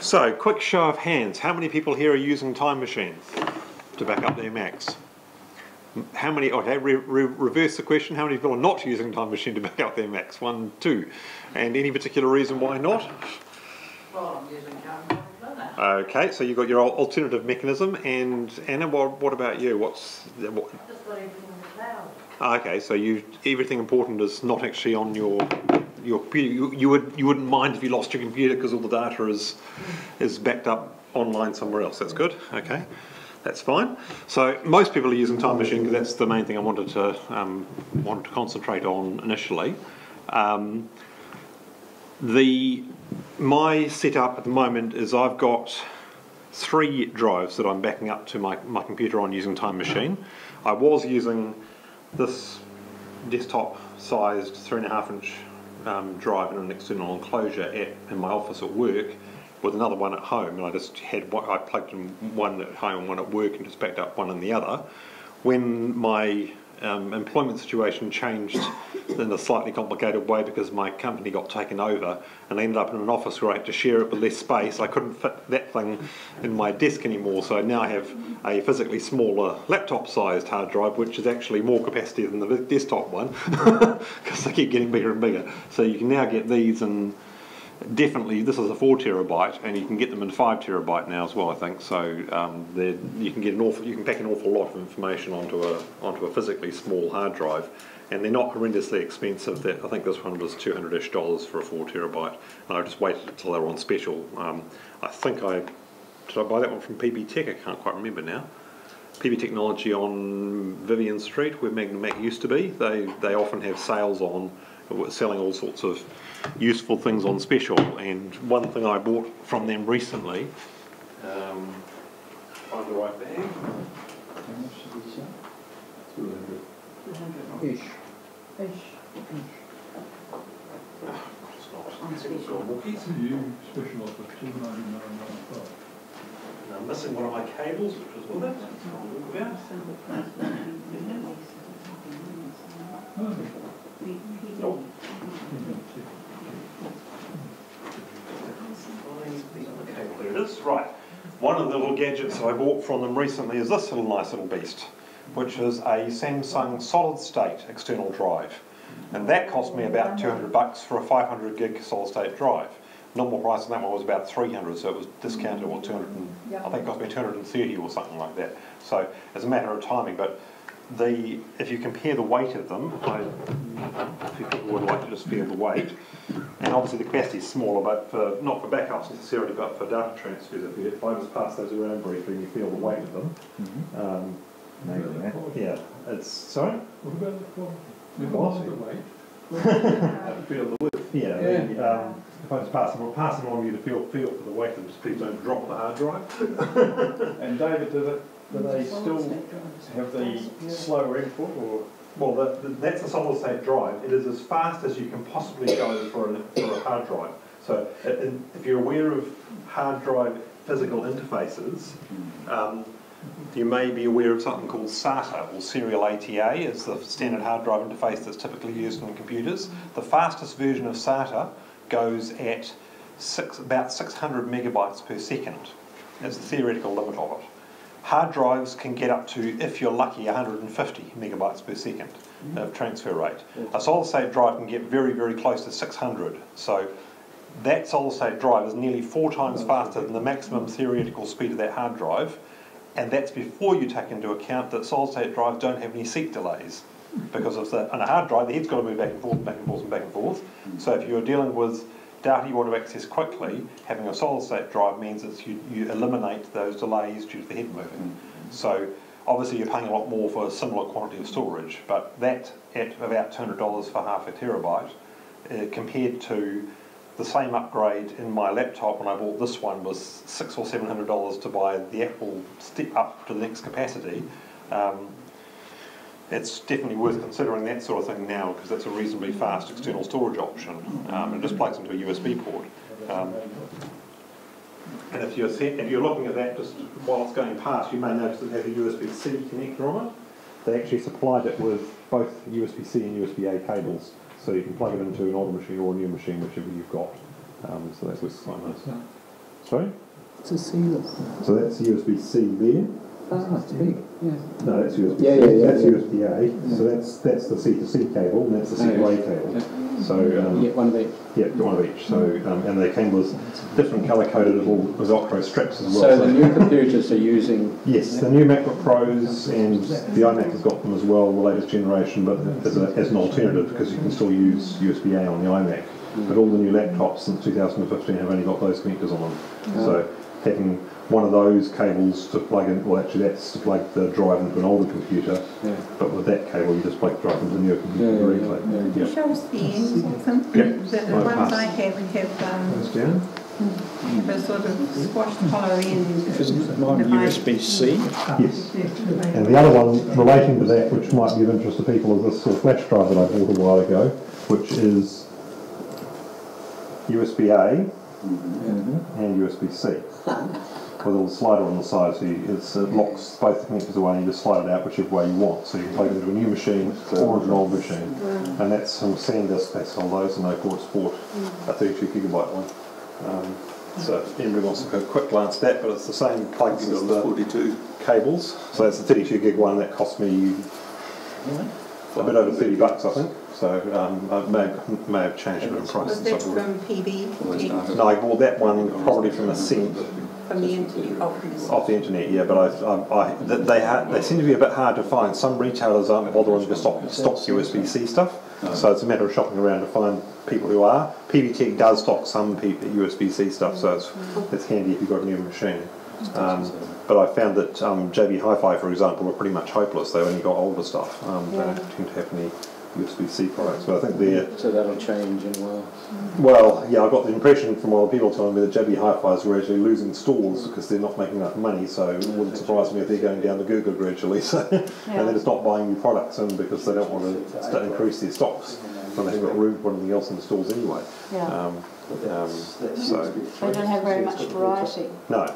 So, quick show of hands. How many people here are using Time Machine to back up their Macs? How many, okay, reverse the question, how many people are not using Time Machine to back up their Macs? 1, 2. And any particular reason why not? Well, I'm using Time. Okay, so you've got your alternative mechanism, and Anna, what about you? I just got everything in the cloud. Okay, so everything important is not actually on your computer. You wouldn't mind if you lost your computer because all the data is backed up online somewhere else. That's good. Okay, that's fine. So most people are using Time Machine because that's the main thing I wanted to concentrate on initially. My setup at the moment is I've got 3 drives that I'm backing up to my computer on using Time Machine. I was using this desktop sized 3.5-inch drive in an external enclosure in my office at work with another one at home, and I just had I plugged in one at home and one at work and just backed up one in the other. When my employment situation changed in a slightly complicated way because my company got taken over and I ended up in an office where I had to share it with less space. I couldn't fit that thing in my desk anymore, so now I have a physically smaller laptop-sized hard drive, which is actually more capacity than the desktop one because they keep getting bigger and bigger. So you can now get these, and definitely this is a 4 terabyte, and you can get them in 5 terabyte now as well, I think. So you can pack an awful lot of information onto a physically small hard drive, and they're not horrendously expensive. I think this one was $200-ish for a 4 terabyte, and I just waited until they were on special. I think did I buy that one from PB Tech? I can't quite remember now. PB Technology on Vivian Street, where Magnum Mac used to be. They often have sales on, selling all sorts of useful things on special, and one thing I bought from them recently, find the right bag. How much did you say? 200. 200 ish. It's not. On special. It's a new special offer, $299.95. And I'm missing one of my cables, which was with it. Oh. Okay, there it is. Right. One of the little gadgets I bought from them recently is this nice little beast, which is a Samsung solid state external drive. And that cost me about $200 for a 500 gig solid state drive. Normal price on that one was about $300, so it was discounted at 200. I think it cost me $230 or something like that. So it's a matter of timing. But if you compare the weight of them, a few people would like to just feel the weight, and obviously the capacity is smaller, but not for backups necessarily, but for data transfers. If I just pass those around briefly and you feel the weight of them, yeah, it's sorry. What about the quality? The quality? The weight. Feel the width. Yeah. If I just pass them on you to feel for the weight of them, just please don't drop the hard drive. And David, do they still have the slower input, or? Well, that's a solid state drive. It is as fast as you can possibly go for a hard drive. So if you're aware of hard drive physical interfaces, you may be aware of something called SATA, or serial ATA, is the standard hard drive interface that's typically used in computers. The fastest version of SATA goes at about 600 megabytes per second. That's the theoretical limit of it. Hard drives can get up to, if you're lucky, 150 megabytes per second of transfer rate. A solid state drive can get very, very close to 600. So that solid state drive is nearly 4 times faster than the maximum theoretical speed of that hard drive, and that's before you take into account that solid state drives don't have any seek delays. Because on a hard drive, the head's got to move back and forth, back and forth, and back and forth. So if you're dealing with data you want to access quickly, having a solid state drive means that you eliminate those delays due to the head moving. So obviously you're paying a lot more for a similar quantity of storage, but that at about $200 for half a terabyte, compared to the same upgrade in my laptop when I bought this one was $600 or $700 to buy the Apple step up to the next capacity. It's definitely worth considering that sort of thing now, because that's a reasonably fast external storage option. It just plugs into a USB port. And if you're looking at that just while it's going past, you may notice it has a USB-C connector on it. They actually supplied it with both USB-C and USB-A cables, so you can plug it into an older machine or a new machine, whichever you've got. So that's quite nice. Sorry? It's a C, look. So that's USB-C there. Ah, it's big, yeah. No, that's USB-C. Yeah. That's USB-A. So that's the C2C cable, and that's the C2A cable. Yeah. So You get one of each. yeah, one of each. So and they came with different colour-coded little Velcro straps as well. So the new computers are using... Yes, the new MacBook Pros and the iMac has got them as well, the latest generation, but as an alternative because you can still use USB-A on the iMac. But all the new laptops since 2015 have only got those connectors on them. So having one of those cables to plug in, well actually that's to plug the drive into an older computer, but with that cable you just plug the drive into the newer computer directly. Can you show us the ends of them? Yep. The ones I have have a sort of squashed hollow end. Isn't mine USB-C? Yes. And the other one relating to that, which might be of interest to people, is this sort of flash drive that I bought a while ago, which is USB-A and USB-C. With a little slider on the side, so it locks both the connectors away and you just slide it out whichever way you want. So you can plug it into a new machine or into an old machine. And that's some SanDisk, they sell those, and they've bought a 32 gigabyte one. So if anybody wants to go a quick glance at that, but it's the same plugs as the 42 cables. So that's the 32 gig one, that cost me a bit over $30, I think. So I may have changed a bit in price. Was that from PB? No, I bought that one probably from a cent. From the internet? Off the internet, yeah, but they seem to be a bit hard to find. Some retailers aren't bothering to stock USB-C stuff, so it's a matter of shopping around to find people who are. PB Tech does stock some USB-C stuff, so it's handy if you've got a new machine. But I found that JB Hi-Fi, for example, are pretty much hopeless. They only got older stuff. They don't tend to have any USB-C products, but I think they're... So that'll change in a while? Well, yeah, I got the impression from other people telling me that JB Hi-Fis were actually losing stores because they're not making enough money, so it wouldn't surprise me if they're going down to Google gradually, so, and they're just not buying new products in because they don't want to increase their stocks when they haven't got room for anything else in the stores anyway. So they don't have very much variety. No,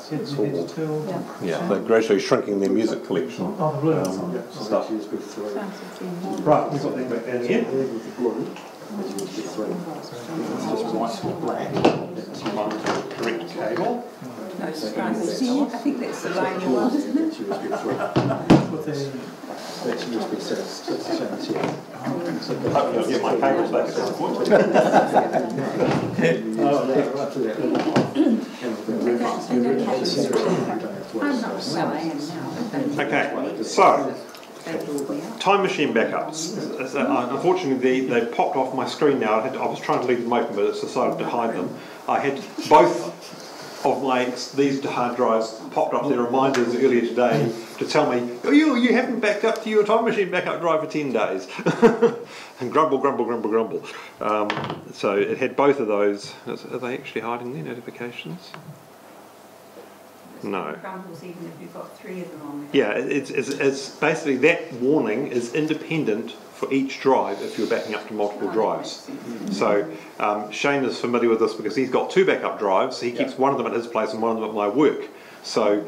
it's all... Yeah, they're gradually shrinking their music collection stuff. Right, we've got that back down here. It's just white or black. That's my correct cable. No, it's I think that's the line you want, isn't it? That's USB-C. Hopefully I'll get my cables back at some point. Okay, so time machine backups. Unfortunately, they popped off my screen now. I was trying to leave them open, but it's decided to hide them. I had both of these hard drives popped up their reminders earlier today to tell me, oh, you haven't backed up to your time machine backup drive for 10 days. And grumble. So it had both of those. Are they actually hiding their notifications? No. Crumbles even if you've got 3 of them on Yeah, there. it's basically that warning is independent for each drive if you're backing up to multiple drives. So Shane is familiar with this because he's got 2 backup drives. He keeps one of them at his place and one of them at my work. So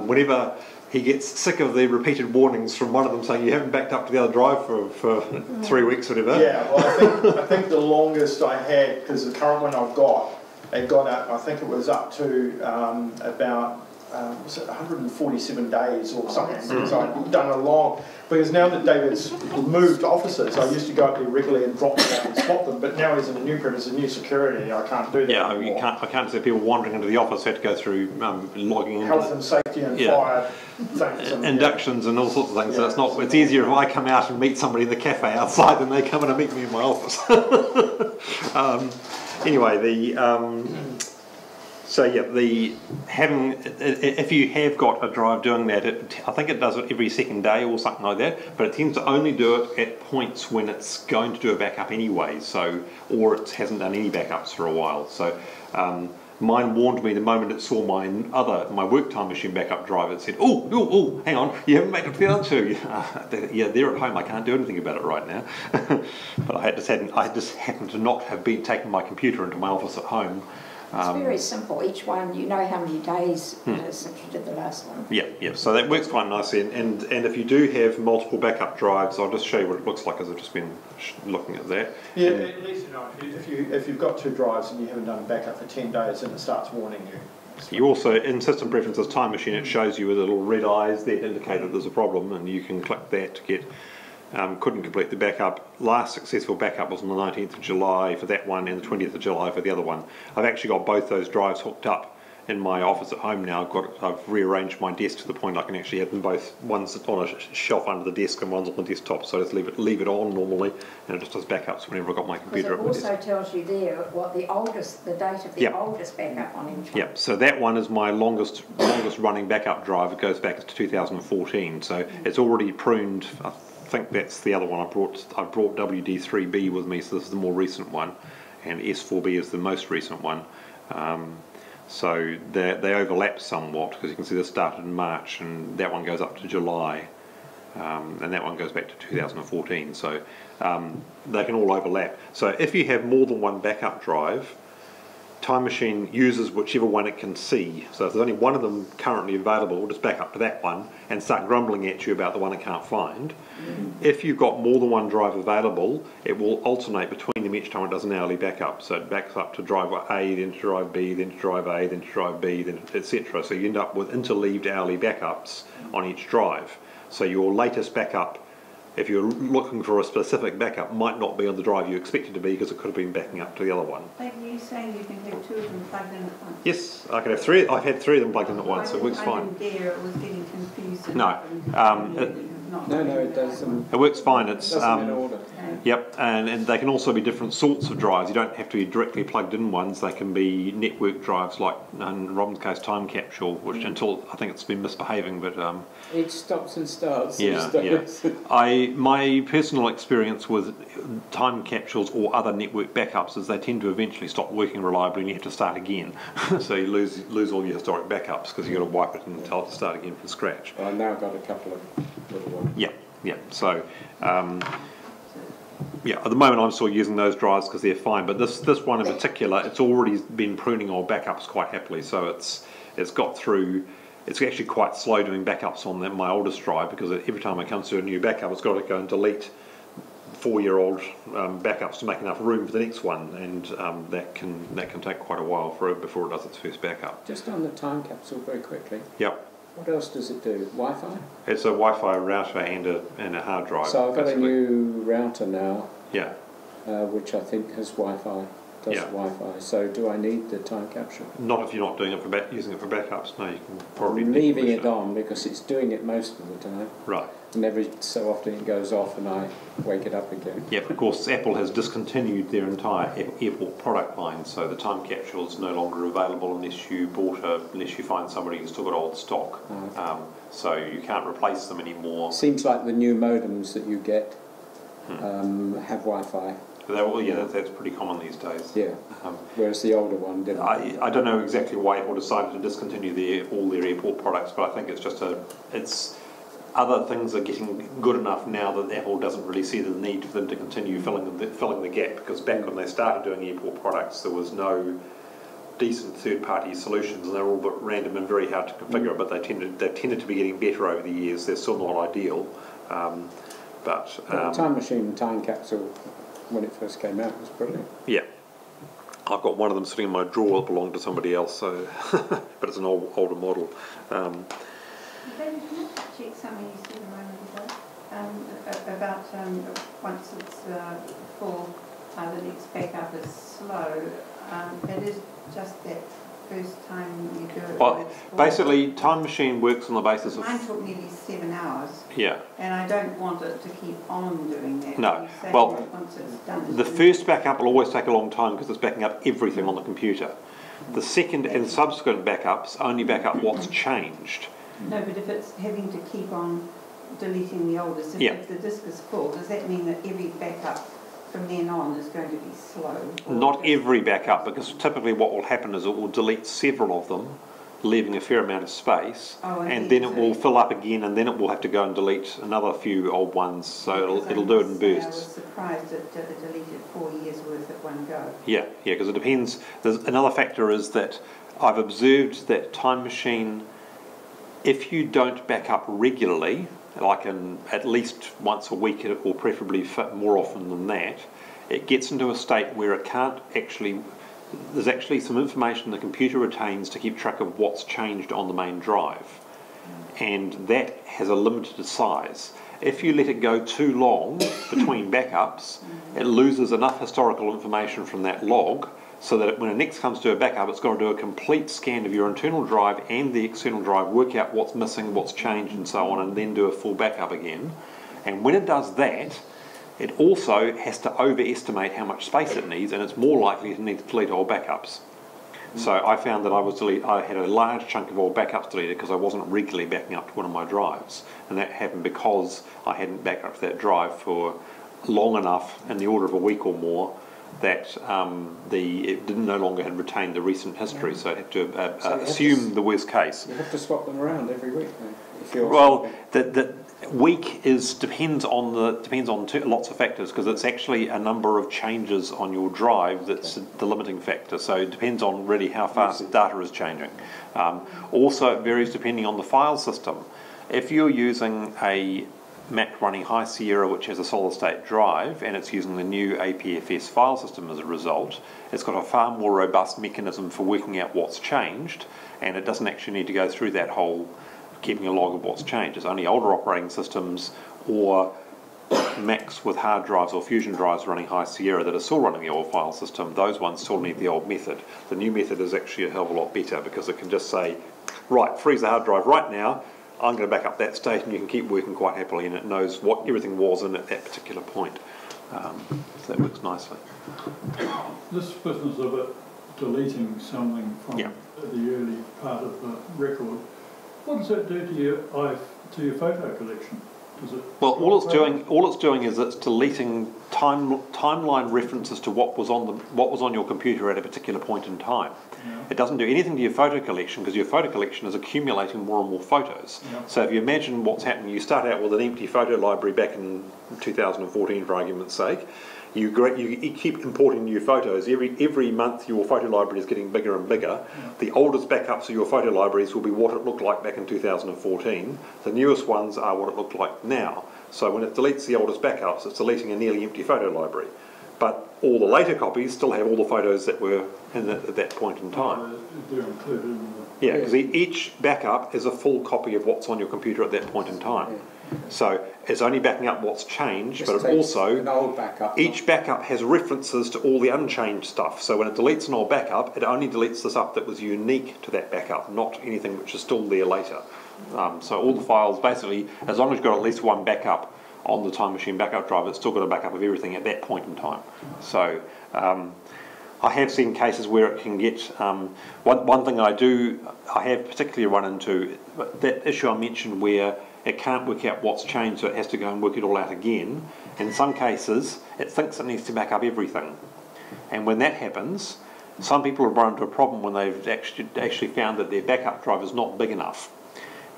whenever he gets sick of the repeated warnings from one of them saying you haven't backed up to the other drive for 3 weeks or whatever. Yeah, well I think the longest I had, because the current one I've got, it got up, I think it was up to about was it 147 days or something. So I've done a long, because now that David's moved offices, I used to go up there regularly and drop them out and swap them, but now he's in a new premise, a new security, I can't do that anymore. I can't see people wandering into the office who have to go through logging in. Health and safety and fire things. Inductions and all sorts of things, so it's easier if I come out and meet somebody in the cafe outside than they come in and meet me in my office. Anyway, so yeah, if you have got a drive doing that, I think it does it every second day or something like that, but it tends to only do it at points when it's going to do a backup anyway, or it hasn't done any backups for a while. So mine warned me the moment it saw my work time machine backup drive. It said, oh, hang on, you haven't backed up to the other 2. Yeah, they're at home. I can't do anything about it right now. But I just happened to not have been taking my computer into my office at home It's very simple. Each one, you know how many days it is since you did the last one. Yeah, so that works quite nicely. And if you do have multiple backup drives, I'll just show you what it looks like as I've just been looking at that. Yeah, at least you know, if you've got 2 drives and you haven't done a backup for 10 days, then it starts warning you. You also, in System Preferences Time Machine, it shows you with little red eyes that indicate that there's a problem, and you can click that to get, couldn't complete the backup. Last successful backup was on the 19th of July for that one and the 20th of July for the other one. I've actually got both those drives hooked up in my office at home now. I've rearranged my desk to the point I can actually have them both, one's on a shelf under the desk and one's on the desktop, so I just leave it on normally, and it just does backups whenever I've got my computer up. Because it also tells you there what the date of the oldest backup on each one. Yeah, so that one is my longest running backup drive. It goes back to 2014, so it's already pruned. I think that's the other one I brought. I brought WD3B with me, so this is the more recent one, and S4B is the most recent one. So they overlap somewhat, because you can see this started in March and that one goes up to July, and that one goes back to 2014, so they can all overlap. So if you have more than one backup drive, Time Machine uses whichever one it can see. So if there's only one of them currently available, it'll just back up to that one and start grumbling at you about the one it can't find. If you've got more than one drive available, it will alternate between them each time it does an hourly backup. So it backs up to drive A, then to drive B, then to drive A, then to drive B, then etc. So you end up with interleaved hourly backups on each drive. So your latest backup, if you're looking for a specific backup, might not be on the drive you expect it to be, because it could have been backing up to the other one. Are you saying you can have 2 of them plugged in at once? Yes, I can have 3. I've had 3 of them plugged in at once, so it works fine. I didn't dare, it was getting confusing. No, No, it does. it works fine. It's does in order. yep, and they can also be different sorts of drives. You don't have to be directly plugged in ones. They can be network drives, like in Robin's case, Time Capsule, which until I think it's been misbehaving, but Each stops and starts. yeah. My personal experience with Time Capsules or other network backups is they tend to eventually stop working reliably, and you have to start again. So you lose all your historic backups, because you've got to wipe it and tell it to start again from scratch. Well, I've now got a couple of little ones. Yeah. So, yeah, at the moment I'm still using those drives because they're fine. But this one in particular, it's already been pruning old backups quite happily. So it's got through. It's actually quite slow doing backups on my oldest drive, because every time it comes to a new backup, it's got to go and delete 4-year-old backups to make enough room for the next one, and that can take quite a while before it does its first backup. Just on the Time Capsule very quickly. Yep. What else does it do? Wi-Fi? It's a Wi-Fi router and a hard drive. So I've got basically a new router now, Yeah. which I think has Wi-Fi. Does Yeah. Wi-Fi. So do I need the Time Capsule? Not if you're not doing it using it for backups. No, you can probably I'm leaving decommission it on because it's doing it most of the time. Right. And every so often it goes off and I wake it up again. Yeah, of course, Apple has discontinued their entire airport product line, so the Time Capsule is no longer available unless you find somebody who's still got old stock. Okay. So you can't replace them anymore. Seems like the new modems that you get have Wi-Fi. That's pretty common these days. Yeah. Whereas the older one didn't. I don't know exactly why Apple decided to discontinue all their airport products, but I think it's just other things are getting good enough now that Apple doesn't really see the need for them to continue filling the gap, because back when they started doing airport products, there was no decent third-party solutions, and they're all but random and very hard to configure, but they've tended to be getting better over the years. They're still not ideal, but Time Machine and Time Capsule, when it first came out, was brilliant. Yeah. I've got one of them sitting in my drawer that belonged to somebody else, so but it's an older model. David, can I check something you said a moment ago about once it's full, the next backup is slow. It is just that first time you do it. Well, basically, Time Machine works on the basis of. Mine took nearly 7 hours. Yeah. And I don't want it to keep on doing that. No. You say Well, that once it's done, the first backup will always take a long time because it's backing up everything on the computer. The second and subsequent backups only back up what's changed. No, but if it's having to keep on deleting the oldest, if the disk is full, does that mean that every backup from then on is going to be slow? Not every backup, because typically what will happen is it will delete several of them leaving a fair amount of space, Oh, and indeed. then it will fill up again, and then it will have to go and delete another few old ones, so it'll do it in I was bursts. surprised it deleted 4 years worth at one go. Yeah, because it depends. There's another factor is that I've observed that Time Machine, if you don't back up regularly, like at least once a week or preferably more often than that, it gets into a state where it can't actually, there's actually some information the computer retains to keep track of what's changed on the main drive, and that has a limited size. If you let it go too long between backups, it loses enough historical information from that log so that when it next comes to a backup, it's got to do a complete scan of your internal drive and the external drive, work out what's missing, what's changed and so on, and then do a full backup again. And when it does that, it also has to overestimate how much space it needs, and it's more likely to need to delete old backups. So I found that I had a large chunk of old backups deleted because I wasn't regularly backing up to one of my drives, and that happened because I hadn't backed up to that drive for long enough, in the order of a week or more, that it no longer had retained the recent history, so it had to assume the worst case. You have to swap them around every week, though. If you're Well, the week depends on lots of factors, because it's actually a number of changes on your drive that's the limiting factor. So it depends on really how fast data is changing. Also, it varies depending on the file system. If you're using a Mac running High Sierra, which has a solid state drive, and it's using the new APFS file system as a result, it's got a far more robust mechanism for working out what's changed, and it doesn't actually need to go through that whole keeping a log of what's changed. It's only older operating systems or Macs with hard drives or fusion drives running High Sierra that are still running the old file system. Those ones still need the old method. The new method is actually a hell of a lot better, because it can just say, right, freeze the hard drive right now, I'm going to back up that state, and you can keep working quite happily, and it knows what everything was in at that particular point. So that works nicely. This business of it deleting something from the early part of the record, what does that do to your photo collection? Does it? Well, all it's doing is it's deleting timeline references to what was on your computer at a particular point in time. Yeah. It doesn't do anything to your photo collection, because your photo collection is accumulating more and more photos. Yeah. So if you imagine what's happening, you start out with an empty photo library back in 2014, for argument's sake. You keep importing new photos. Every month your photo library is getting bigger and bigger. Yeah. The oldest backups of your photo libraries will be what it looked like back in 2014. The newest ones are what it looked like now. So when it deletes the oldest backups, it's deleting a nearly empty photo library. But all the later copies still have all the photos that were at that point in time. They're included in the... Yeah, because each backup is a full copy of what's on your computer at that point in time. Yeah. So it's only backing up what's changed, Just but it also, an old backup. each backup has references to all the unchanged stuff. So when it deletes an old backup, it only deletes the stuff that was unique to that backup, not anything which is still there later. So all the files, basically, as long as you've got at least one backup on the Time Machine backup drive, it's still got a backup of everything at that point in time. So I have seen cases where it can get, one thing I have particularly run into, that issue I mentioned where it can't work out what's changed, so it has to go and work it all out again. In some cases, it thinks it needs to back up everything. And when that happens, some people have run into a problem when they've actually found that their backup drive is not big enough.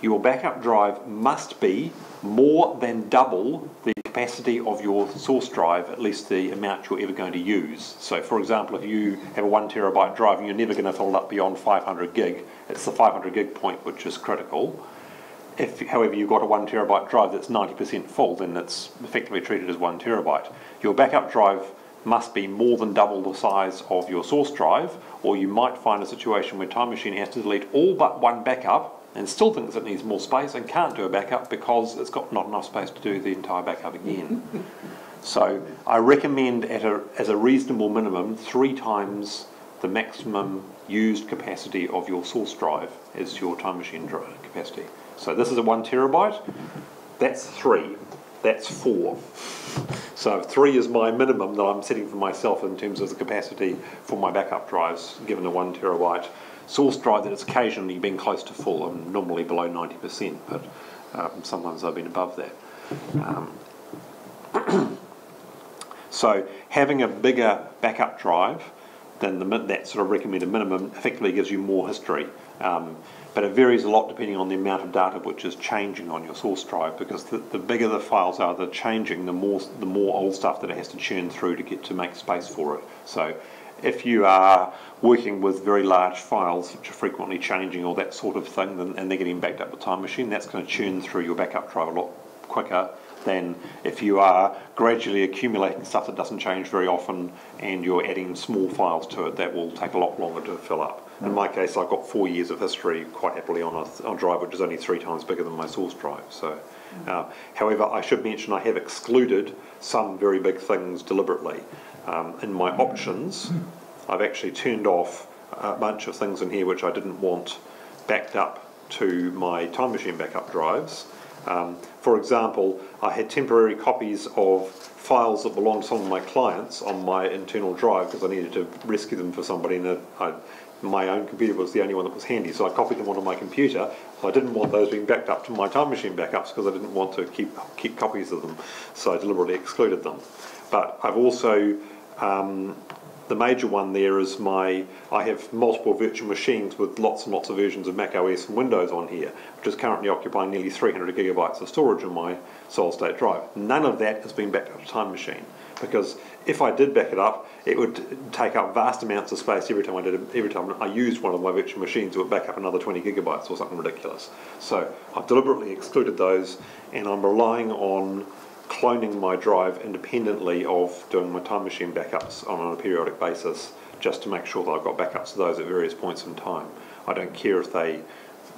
Your backup drive must be more than double the capacity of your source drive, at least the amount you're ever going to use. So for example, if you have a 1 terabyte drive and you're never going to fill it up beyond 500 gig, it's the 500 gig point which is critical. If, however, you've got a 1 terabyte drive that's 90% full, then it's effectively treated as 1 terabyte. Your backup drive must be more than double the size of your source drive, or you might find a situation where Time Machine has to delete all but one backup and still thinks it needs more space and can't do a backup because it's got not enough space to do the entire backup again. So I recommend as a reasonable minimum 3 times the maximum used capacity of your source drive as your Time Machine drive capacity. So this is a 1 terabyte, that's 3, that's 4. So 3 is my minimum that I'm setting for myself in terms of the capacity for my backup drives, given a 1 terabyte source drive that it's occasionally been close to full. I'm normally below 90%, but sometimes I've been above that. So having a bigger backup drive than that sort of recommended minimum effectively gives you more history. But it varies a lot depending on the amount of data which is changing on your source drive, because the bigger the files are that are changing, the more old stuff that it has to churn through to make space for it. So if you are working with very large files which are frequently changing or that sort of thing, and they're getting backed up with Time Machine, that's going to churn through your backup drive a lot quicker than if you are gradually accumulating stuff that doesn't change very often and you're adding small files to it. That will take a lot longer to fill up. In my case, I've got 4 years of history quite happily on a drive which is only 3 times bigger than my source drive. So, however, I should mention I have excluded some very big things deliberately. In my options, I've actually turned off a bunch of things in here which I didn't want backed up to my Time Machine backup drives. For example, I had temporary copies of files that belonged to some of my clients on my internal drive because I needed to rescue them for somebody, and my own computer was the only one that was handy, so I copied them onto my computer. I didn't want those being backed up to my Time Machine backups because I didn't want to keep copies of them, so I deliberately excluded them. But I've also, the major one there is I have multiple virtual machines with lots and lots of versions of Mac OS and Windows on here, which is currently occupying nearly 300 gigabytes of storage in my solid state drive. None of that has been backed up to Time Machine, because if I did back it up, it would take up vast amounts of space every time I used one of my virtual machines. It would back up another 20 gigabytes or something ridiculous. So I've deliberately excluded those, and I'm relying on cloning my drive independently of doing my Time Machine backups on a periodic basis, just to make sure that I've got backups of those at various points in time. I don't care if they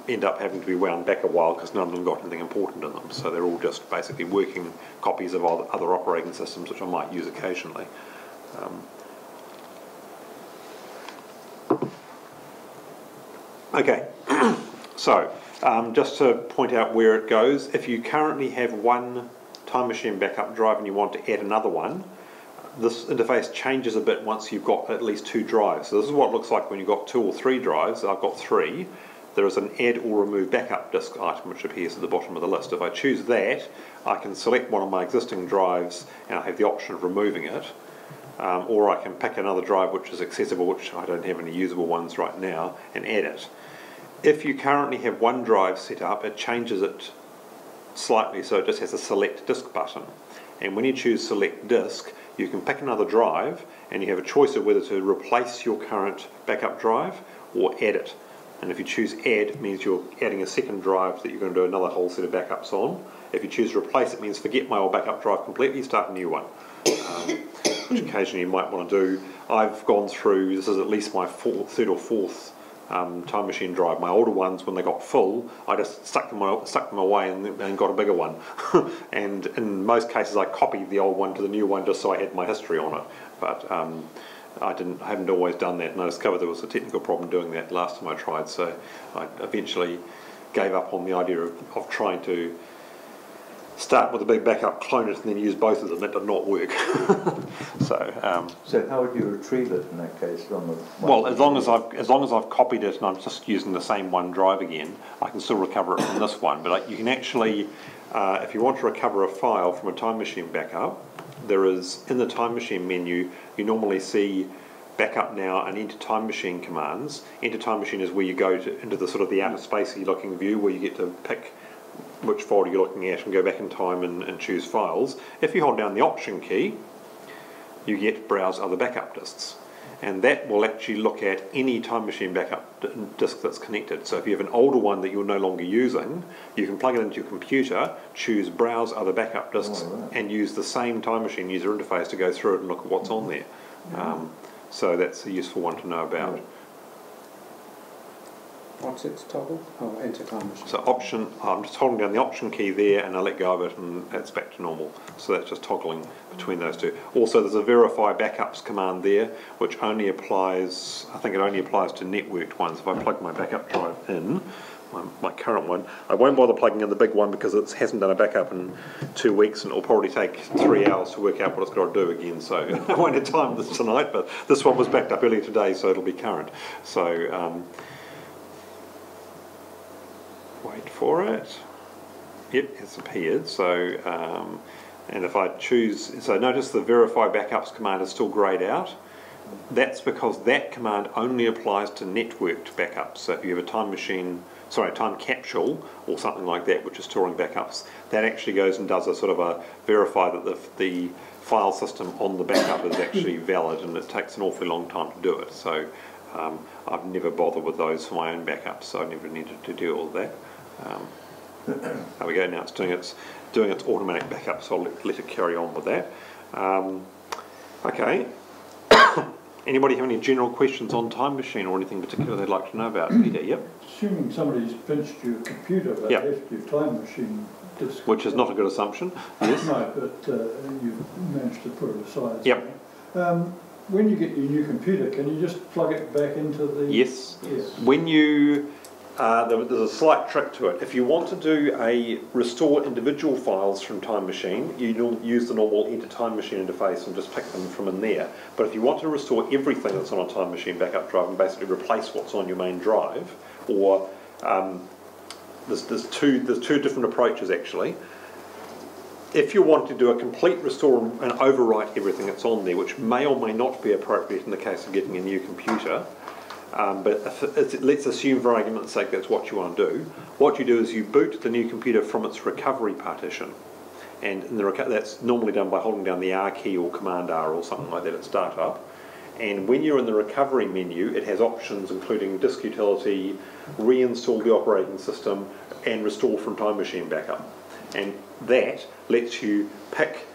end up having to be wound back a while, because none of them got anything important in them, so they're all just basically working copies of other operating systems which I might use occasionally. Okay, so just to point out where it goes, if you currently have one Time Machine backup drive and you want to add another one, this interface changes a bit once you've got at least 2 drives. So this is what it looks like when you've got 2 or 3 drives. I've got 3. There is an add or remove backup disk item which appears at the bottom of the list. If I choose that, I can select one of my existing drives and I have the option of removing it, or I can pick another drive which is accessible, which I don't have any usable ones right now, and add it. If you currently have one drive set up, it changes it slightly, so it just has a select disk button, and when you choose select disk, you can pick another drive and you have a choice of whether to replace your current backup drive or add it. And if you choose add, it means you're adding a second drive that you're going to do another whole set of backups on. If you choose replace, it means forget my old backup drive completely, start a new one, which occasionally you might want to do. I've gone through, this is at least my third or fourth Time Machine drive. My older ones, when they got full, I just stuck them away and got a bigger one. And in most cases, I copied the old one to the new one just so I had my history on it. But I haven't always done that, and I discovered there was a technical problem doing that last time I tried. So I eventually gave up on the idea of trying to start with a big backup, clone it, and then use both of them. That did not work. So how would you retrieve it in that case from the? Well, as long as I've copied it and I'm just using the same one drive again, I can still recover it from this one. But you can actually, if you want to recover a file from a Time Machine backup, there is in the Time Machine menu. You normally see backup now and enter Time Machine commands. Enter Time Machine is where you go into the sort of the outer spacey looking view where you get to pick which folder you're looking at and go back in time and choose files. If you hold down the Option key, you get Browse Other Backup Disks, and that will actually look at any Time Machine backup disk that's connected. So if you have an older one that you're no longer using, you can plug it into your computer, choose Browse Other Backup Disks, and use the same Time Machine user interface to go through it and look at what's on there. So that's a useful one to know about. What's its toggle? Oh, enter Time Machine. So Option, I'm just holding down the Option key there and I let go of it and it's back to normal. So that's just toggling between those two. Also there's a Verify Backups command there, which only applies, I think it only applies to networked ones. If I plug my backup drive in, my current one, I won't bother plugging in the big one because it hasn't done a backup in 2 weeks and it'll probably take 3 hours to work out what it's got to do again. So I won't have time this tonight, but this one was backed up earlier today, so it'll be current. So wait for it. Yep, it's appeared. So and if I choose, so notice the Verify Backups command is still greyed out. that's because that command only applies to networked backups. So if you have a time capsule or something like that, which is storing backups, that actually goes and does a sort of a verify that the file system on the backup is actually valid, and it takes an awfully long time to do it. So I've never bothered with those for my own backups, so I never needed to do all of that. There we go. Now it's doing its automatic backup, so I'll let it carry on with that. Okay. Anybody have any general questions on Time Machine or anything particular they'd like to know about? Peter, yep. Assuming somebody's pinched your computer but left your Time Machine disk. Which is not a good assumption, yes. No, but you've managed to put it aside. Yep. When you get your new computer, can you just plug it back into the... Yes. Yes. When you... there's a slight trick to it. If you want to do a restore individual files from Time Machine, you use the normal Enter Time Machine interface and just pick them from in there. But if you want to restore everything that's on a Time Machine backup drive and basically replace what's on your main drive, or there's two different approaches actually. If you want to do a complete restore and overwrite everything that's on there, which may or may not be appropriate in the case of getting a new computer, but let's assume for argument's sake that's what you want to do. What you do is you boot the new computer from its recovery partition, and that's normally done by holding down the R key or Command R or something like that at startup. And when you're in the recovery menu, it has options including disk utility, reinstall the operating system, and restore from Time Machine backup. And that lets you pick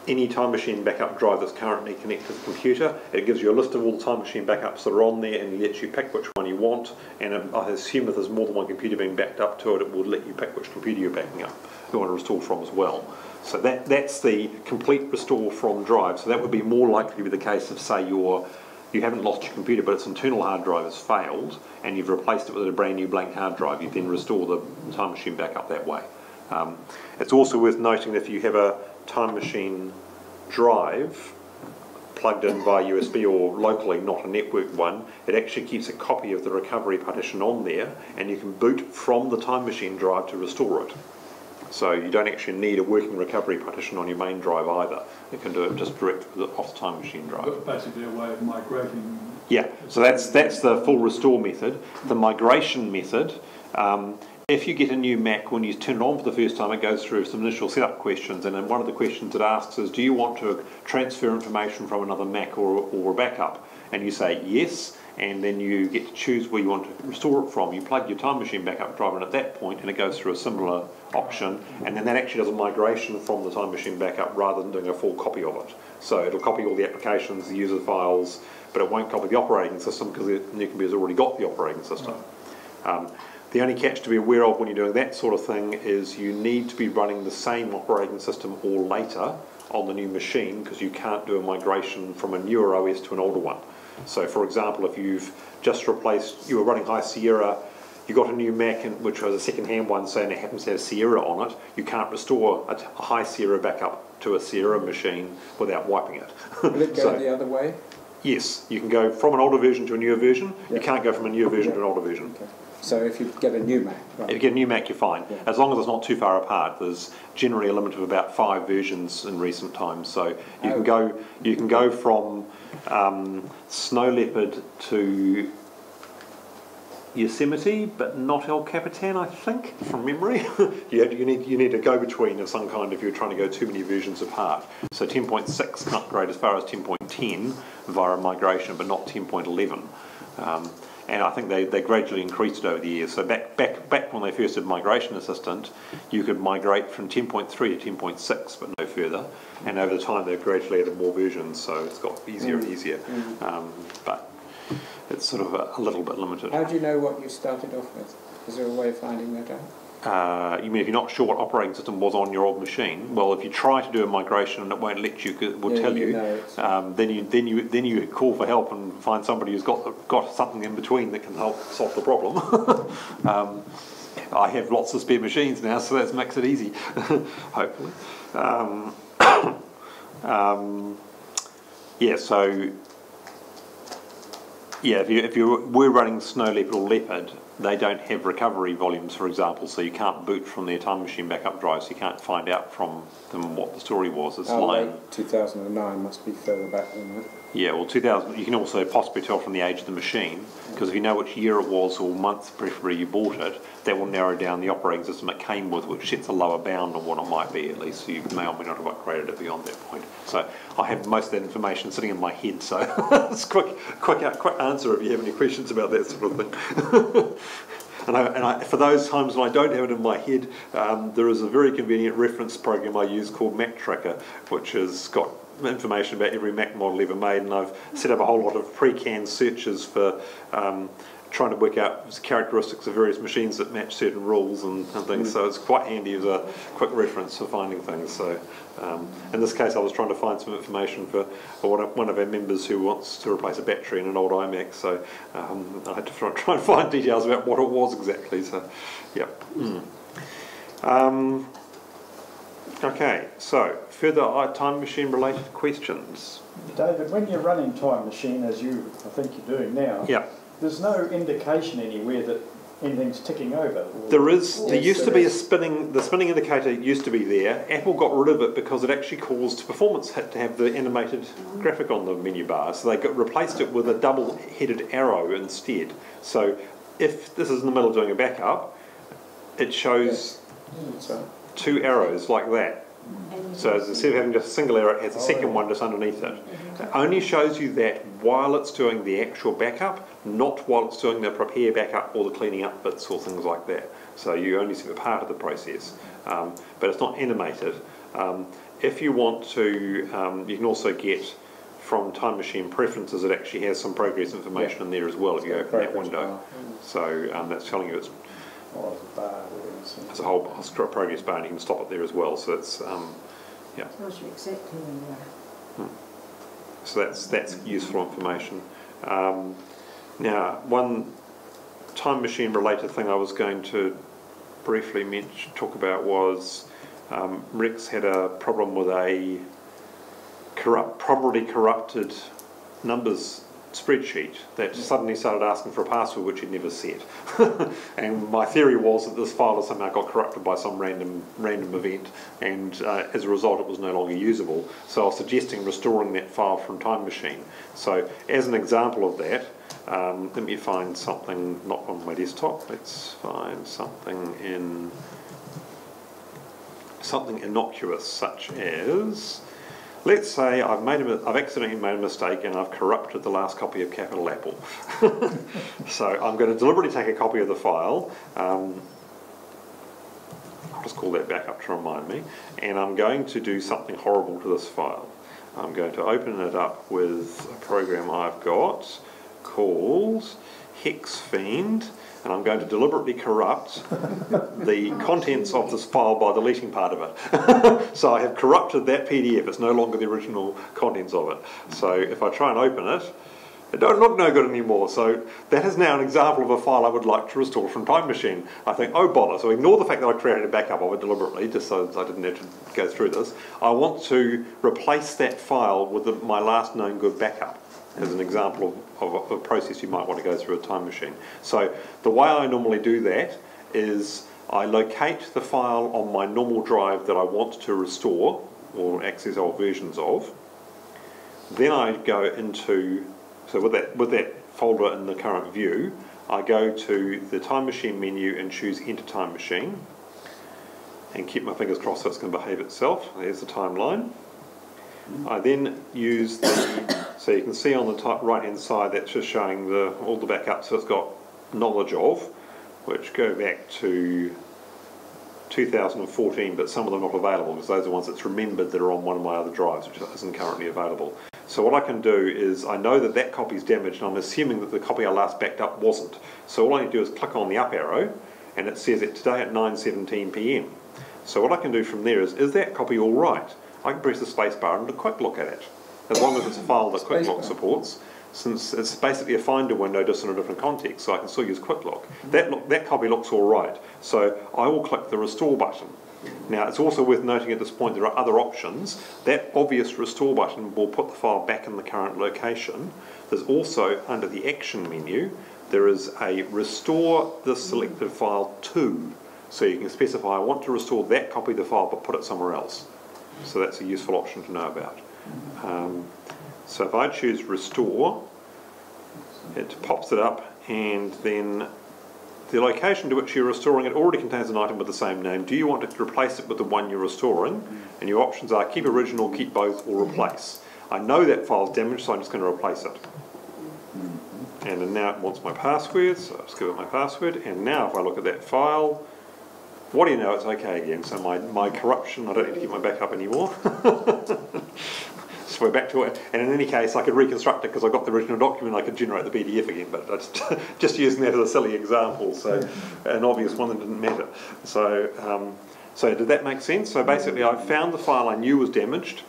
any Time Machine backup drive that's currently connected to the computer. It gives you a list of all the Time Machine backups that are on there, and it lets you pick which one you want. And I assume if there's more than one computer being backed up to it, it will let you pick which computer you're backing up, you want to restore from as well. So that's the complete restore from drive. So that would be more likely to be the case if, say, you haven't lost your computer, but its internal hard drive has failed, and you've replaced it with a brand new blank hard drive. You then restore the Time Machine backup that way. It's also worth noting that if you have a Time Machine drive plugged in via USB or locally, not a networked one, it actually keeps a copy of the recovery partition on there, and you can boot from the Time Machine drive to restore it. So you don't actually need a working recovery partition on your main drive either. You can do it just direct off the Time Machine drive. But basically a way of migrating. Yeah, so that's the full restore method. The migration method, if you get a new Mac, when you turn it on for the first time, it goes through some initial setup questions, and then one of the questions it asks is, do you want to transfer information from another Mac or a backup? And you say yes, and then you get to choose where you want to restore it from. You plug your Time Machine backup drive in at that point, and it goes through a similar option, and then that actually does a migration from the Time Machine backup rather than doing a full copy of it. So it'll copy all the applications, the user files, but it won't copy the operating system because the new computer's already got the operating system. The only catch to be aware of when you're doing that sort of thing is you need to be running the same operating system or later on the new machine, because you can't do a migration from a newer OS to an older one. So for example, if you've just replaced, you were running High Sierra, you got a new Mac which was a second-hand one, say, and it happens to have Sierra on it, you can't restore a High Sierra backup to a Sierra machine without wiping it. Will it go the other way? Yes, you can go from an older version to a newer version. You can't go from a newer version to an older version. Okay. So if you get a new Mac, right. If you get a new Mac, you're fine. Yeah. As long as it's not too far apart. There's generally a limit of about 5 versions in recent times. So you can go from Snow Leopard to Yosemite, but not El Capitan, I think, from memory. you need a go-between of some kind if you're trying to go too many versions apart. So 10.6 can upgrade as far as 10.10 via migration, but not 10.11. And I think they gradually increased it over the years. So back when they first did Migration Assistant, you could migrate from 10.3 to 10.6, but no further. And over the time, they've gradually added more versions, so it's got easier and easier. But it's sort of a little bit limited. How do you know what you started off with? Is there a way of finding that out? You mean if you're not sure what operating system was on your old machine? Well, if you try to do a migration and it won't let you, it will tell you. Then you call for help and find somebody who's got something in between that can help solve the problem. I have lots of spare machines now, so that makes it easy, hopefully. If you were running Snow Leopard or Leopard, they don't have recovery volumes, for example, so you can't boot from their Time Machine backup drive, so you can't find out from them what the story was. It's lying. 2009 must be further back than that. Yeah, well, 2000. You can also possibly tell from the age of the machine, because if you know which year it was or month, preferably, you bought it, that will narrow down the operating system it came with, which sets a lower bound on what it might be at least. So you may or may not have upgraded it beyond that point. So I have most of that information sitting in my head. So it's quick answer if you have any questions about that sort of thing. And for those times when I don't have it in my head, there is a very convenient reference program I use called Mac Tracker, which has got information about every Mac model ever made, and I've set up a whole lot of pre-canned searches for trying to work out characteristics of various machines that match certain rules and things, so it's quite handy as a quick reference for finding things. So in this case I was trying to find some information for one of our members who wants to replace a battery in an old iMac, so I had to try and find details about what it was exactly, so yeah. Okay, so further Time Machine related questions. David, when you're running Time Machine, as you I think you're doing now, yeah, there's no indication anywhere that anything's ticking over. There is. There used to be the spinning indicator used to be there. Apple got rid of it because it actually caused performance hit to have the animated graphic on the menu bar, so they replaced it with a double-headed arrow instead. So if this is in the middle of doing a backup, it shows two arrows like that. So instead of having just a single arrow, it has a second one just underneath it. It only shows you that while it's doing the actual backup, not while it's doing the prepare backup or the cleaning up bits or things like that. So you only see the part of the process, but it's not animated. If you want to, you can also get from Time Machine Preferences, it actually has some progress information in there as well if you open that window. So that's telling you it's a whole progress bar, and you can stop it there as well. So it's yeah. Tells you exactly when you are. So that's useful information. Now, one Time Machine related thing I was going to briefly talk about was Rex had a problem with a probably corrupted numbers spreadsheet that suddenly started asking for a password which he'd never set. And my theory was that this file somehow got corrupted by some random event, and as a result it was no longer usable. So I was suggesting restoring that file from Time Machine. So as an example of that, let me find something not on my desktop. Let's find something innocuous, such as, let's say I've accidentally made a mistake and I've corrupted the last copy of Capital Apple. So I'm going to deliberately take a copy of the file. I'll just call that back up to remind me, and I'm going to do something horrible to this file. I'm going to open it up with a program I've got called HexFiend, and I'm going to deliberately corrupt the contents of this file by deleting part of it. So I have corrupted that PDF. It's no longer the original contents of it. So if I try and open it, it does not no good anymore. So that is now an example of a file I would like to restore from Time Machine. I think, oh bother, so ignore the fact that I created a backup of it deliberately, just so I didn't have to go through this. I want to replace that file with my last known good backup, as an example of a process you might want to go through a Time Machine. So the way I normally do that is I locate the file on my normal drive that I want to restore or access old versions of. Then I go into, so with that folder in the current view, I go to the Time Machine menu and choose Enter Time Machine, and keep my fingers crossed that it's going to behave itself. There's the timeline. I then use so you can see on the top right hand side that's just showing all the backups it's got knowledge of, which go back to 2014, but some of them are not available because those are ones that's remembered that are on one of my other drives, which isn't currently available. So what I can do is, I know that that copy is damaged, and I'm assuming that the copy I last backed up wasn't. So all I need to do is click on the up arrow, and it says it today at 9:17 PM. So what I can do from there is that copy all right? I can press the space bar and have a quick look at it, as long as it's a file that Quick Look supports, since it's basically a Finder window just in a different context, so I can still use Quick Look. That copy looks all right, so I will click the Restore button. Now, it's also worth noting at this point there are other options. That obvious restore button will put the file back in the current location. There's also, under the action menu, there is a restore this selected file to. So you can specify, I want to restore that copy of the file, but put it somewhere else. So that's a useful option to know about. So if I choose restore, it pops it up, and then the location to which you're restoring it already contains an item with the same name. Do you want to replace it with the one you're restoring? And your options are keep original, keep both, or replace. I know that file's damaged, so I'm just going to replace it. And then now it wants my password, so I'll just give it my password. And now if I look at that file, what do you know, it's okay again. So my corruption, I don't need to keep my backup anymore. So we're back to it. And in any case, I could reconstruct it because I got the original document, I could generate the PDF again, but I just using that as a silly example, so an obvious one that didn't matter. So, so did that make sense? So basically I found the file I knew was damaged.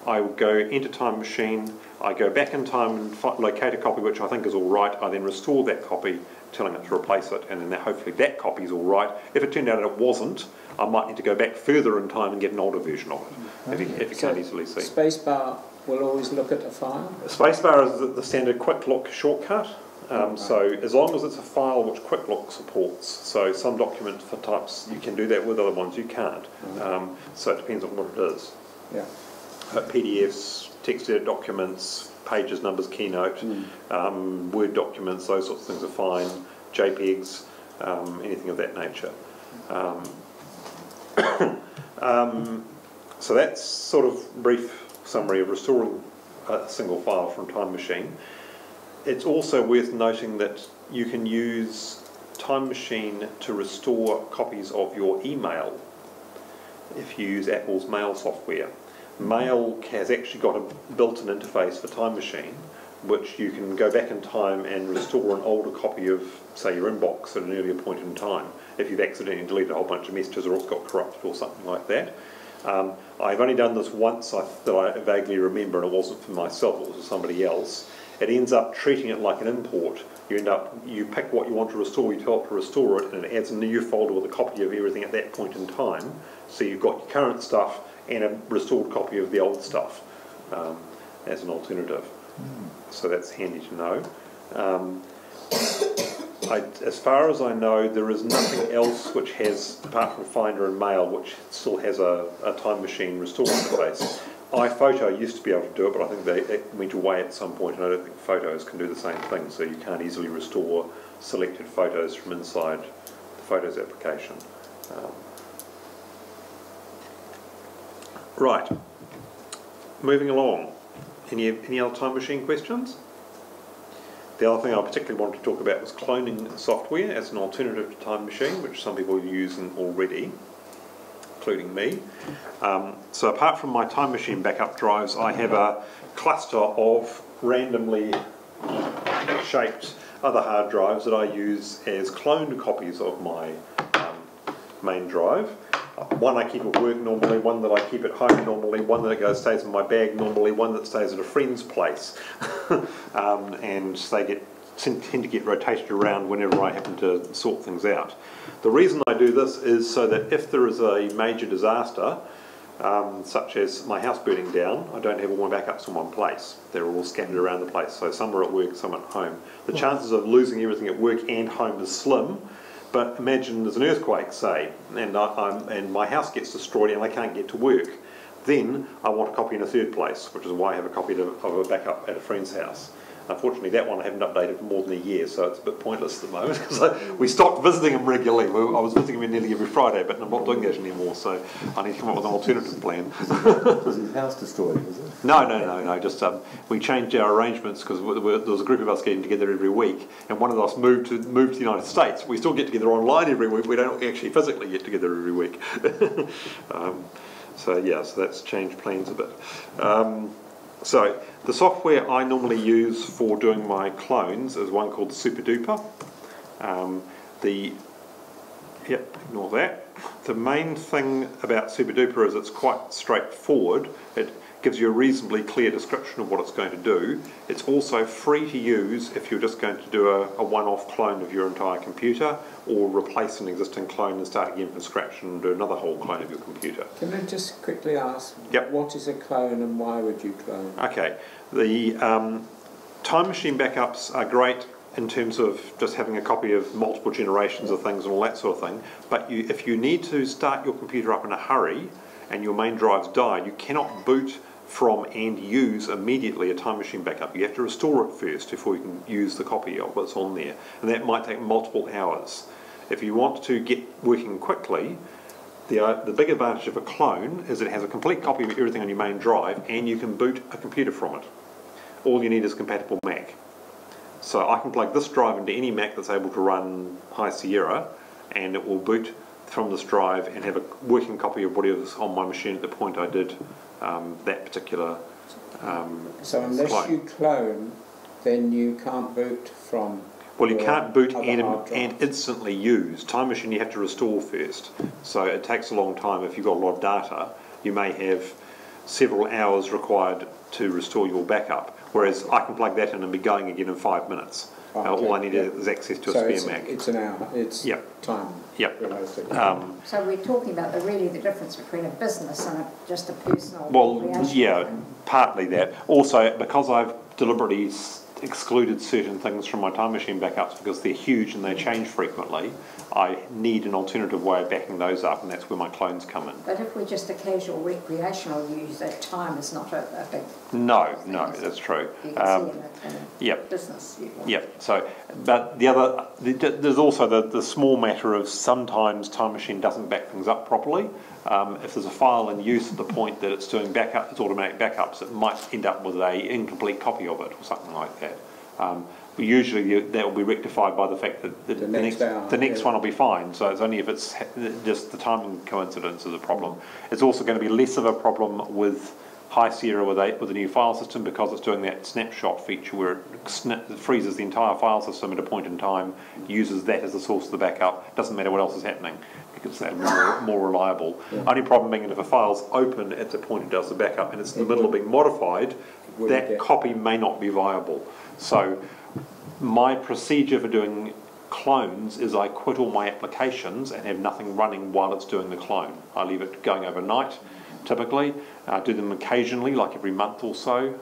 I would go into Time Machine, I go back in time and locate a copy which I think is all right. I then restore that copy, telling it to replace it, and then hopefully that copy is all right. If it turned out it wasn't, I might need to go back further in time and get an older version of it, if you can't easily see. Spacebar will always look at a file? Spacebar is the standard quick look shortcut. So as long as it's a file which quick look supports, so some document for types you can do that with, other ones you can't. So it depends on what it is. Yeah. PDFs, text edit documents, pages, numbers, keynote, Word documents, those sorts of things are fine. JPEGs, anything of that nature. So that's sort of brief summary of restoring a single file from Time Machine. It's also worth noting that you can use Time Machine to restore copies of your email if you use Apple's mail software. Mail has actually got a built-in interface for Time Machine, which you can go back in time and restore an older copy of, say, your inbox at an earlier point in time, if you've accidentally deleted a whole bunch of messages or it's got corrupted or something like that. I've only done this once that I vaguely remember, and it wasn't for myself, it was for somebody else. It ends up treating it like an import. You pick what you want to restore, you tell it to restore it, and it adds a new folder with a copy of everything at that point in time. So you've got your current stuff and a restored copy of the old stuff as an alternative. So that's handy to know. As far as I know, there is nothing else which has, apart from Finder and Mail, which still has a Time Machine restore interface. iPhoto used to be able to do it, but I think they went away at some point, and I don't think Photos can do the same thing, so you can't easily restore selected photos from inside the Photos application. Right, moving along. Any other Time Machine questions? The other thing I particularly wanted to talk about was cloning software as an alternative to Time Machine, which some people are using already, including me. So apart from my Time Machine backup drives, I have a cluster of randomly shaped other hard drives that I use as cloned copies of my main drive. One I keep at work normally, one that I keep at home normally, one that stays in my bag normally, one that stays at a friend's place. And they tend to get rotated around whenever I happen to sort things out. The reason I do this is so that if there is a major disaster, such as my house burning down, I don't have all my backups in one place. They're all scattered around the place, so some are at work, some at home. The chances of losing everything at work and home is slim, but imagine there's an earthquake, say, and my house gets destroyed and I can't get to work. Then I want a copy in a third place, which is why I have a copy of a backup at a friend's house. Unfortunately, that one I haven't updated for more than a year, so it's a bit pointless at the moment because we stopped visiting him regularly. I was visiting him nearly every Friday, but I'm not doing that anymore, so I need to come up with an alternative plan. Was his house destroyed, was it? No. Just we changed our arrangements because there was a group of us getting together every week, and one of us moved to the United States. We still get together online every week. We don't actually physically get together every week. So that's changed plans a bit. So the software I normally use for doing my clones is one called SuperDuper. Ignore that. The main thing about SuperDuper is it's quite straightforward. It gives you a reasonably clear description of what it's going to do. It's also free to use if you're just going to do a one-off clone of your entire computer, or replace an existing clone and start again from scratch and do another whole clone of your computer. Can I just quickly ask, Yep. what is a clone and why would you clone? Okay, the time machine backups are great in terms of just having a copy of multiple generations of things and all that sort of thing, but if you need to start your computer up in a hurry and your main drives die, you cannot boot from and use immediately a time machine backup. You have to restore it first before you can use the copy of what's on there, and that might take multiple hours. If you want to get working quickly, the big advantage of a clone is it has a complete copy of everything on your main drive, and you can boot a computer from it. All you need is a compatible Mac. So I can plug this drive into any Mac that's able to run High Sierra, and it will boot from this drive and have a working copy of whatever's on my machine at the point I did that particular So unless you clone, then you can't boot from. Well, you can't boot other and hard drives. instantly use. Time machine you have to restore first, so it takes a long time. If you've got a lot of data, you may have several hours required to restore your backup, whereas I can plug that in and be going again in 5 minutes. All I need is access to a spare Mac. It's an hour, it's time related. So we're talking about the difference between a business and just a personal Well, recreational yeah, thing. partly that. Also, because I've deliberately excluded certain things from my time machine backups because they're huge and they change frequently, I need an alternative way of backing those up, and that's where my clones come in. But if we're just a casual recreational user, time is not a big No, that's true. you can see in a Yep. business. Yep. So, but there's also the small matter of sometimes time machine doesn't back things up properly. If there's a file in use at the point that it's doing its automatic backups, it might end up with an incomplete copy of it or something like that. But usually that will be rectified by the fact that the next one will be fine. So it's only if it's just the timing coincidence is a problem. It's also going to be less of a problem with High Sierra with a new file system, because it's doing that snapshot feature where it freezes the entire file system at a point in time, uses that as the source of the backup. Doesn't matter what else is happening, because it's more reliable. Only problem being that if a file's open at the point it does the backup and it's in the middle of being modified, that copy may not be viable. So my procedure for doing clones is I quit all my applications and have nothing running while it's doing the clone. I leave it going overnight, typically. Do them occasionally, like every month or so.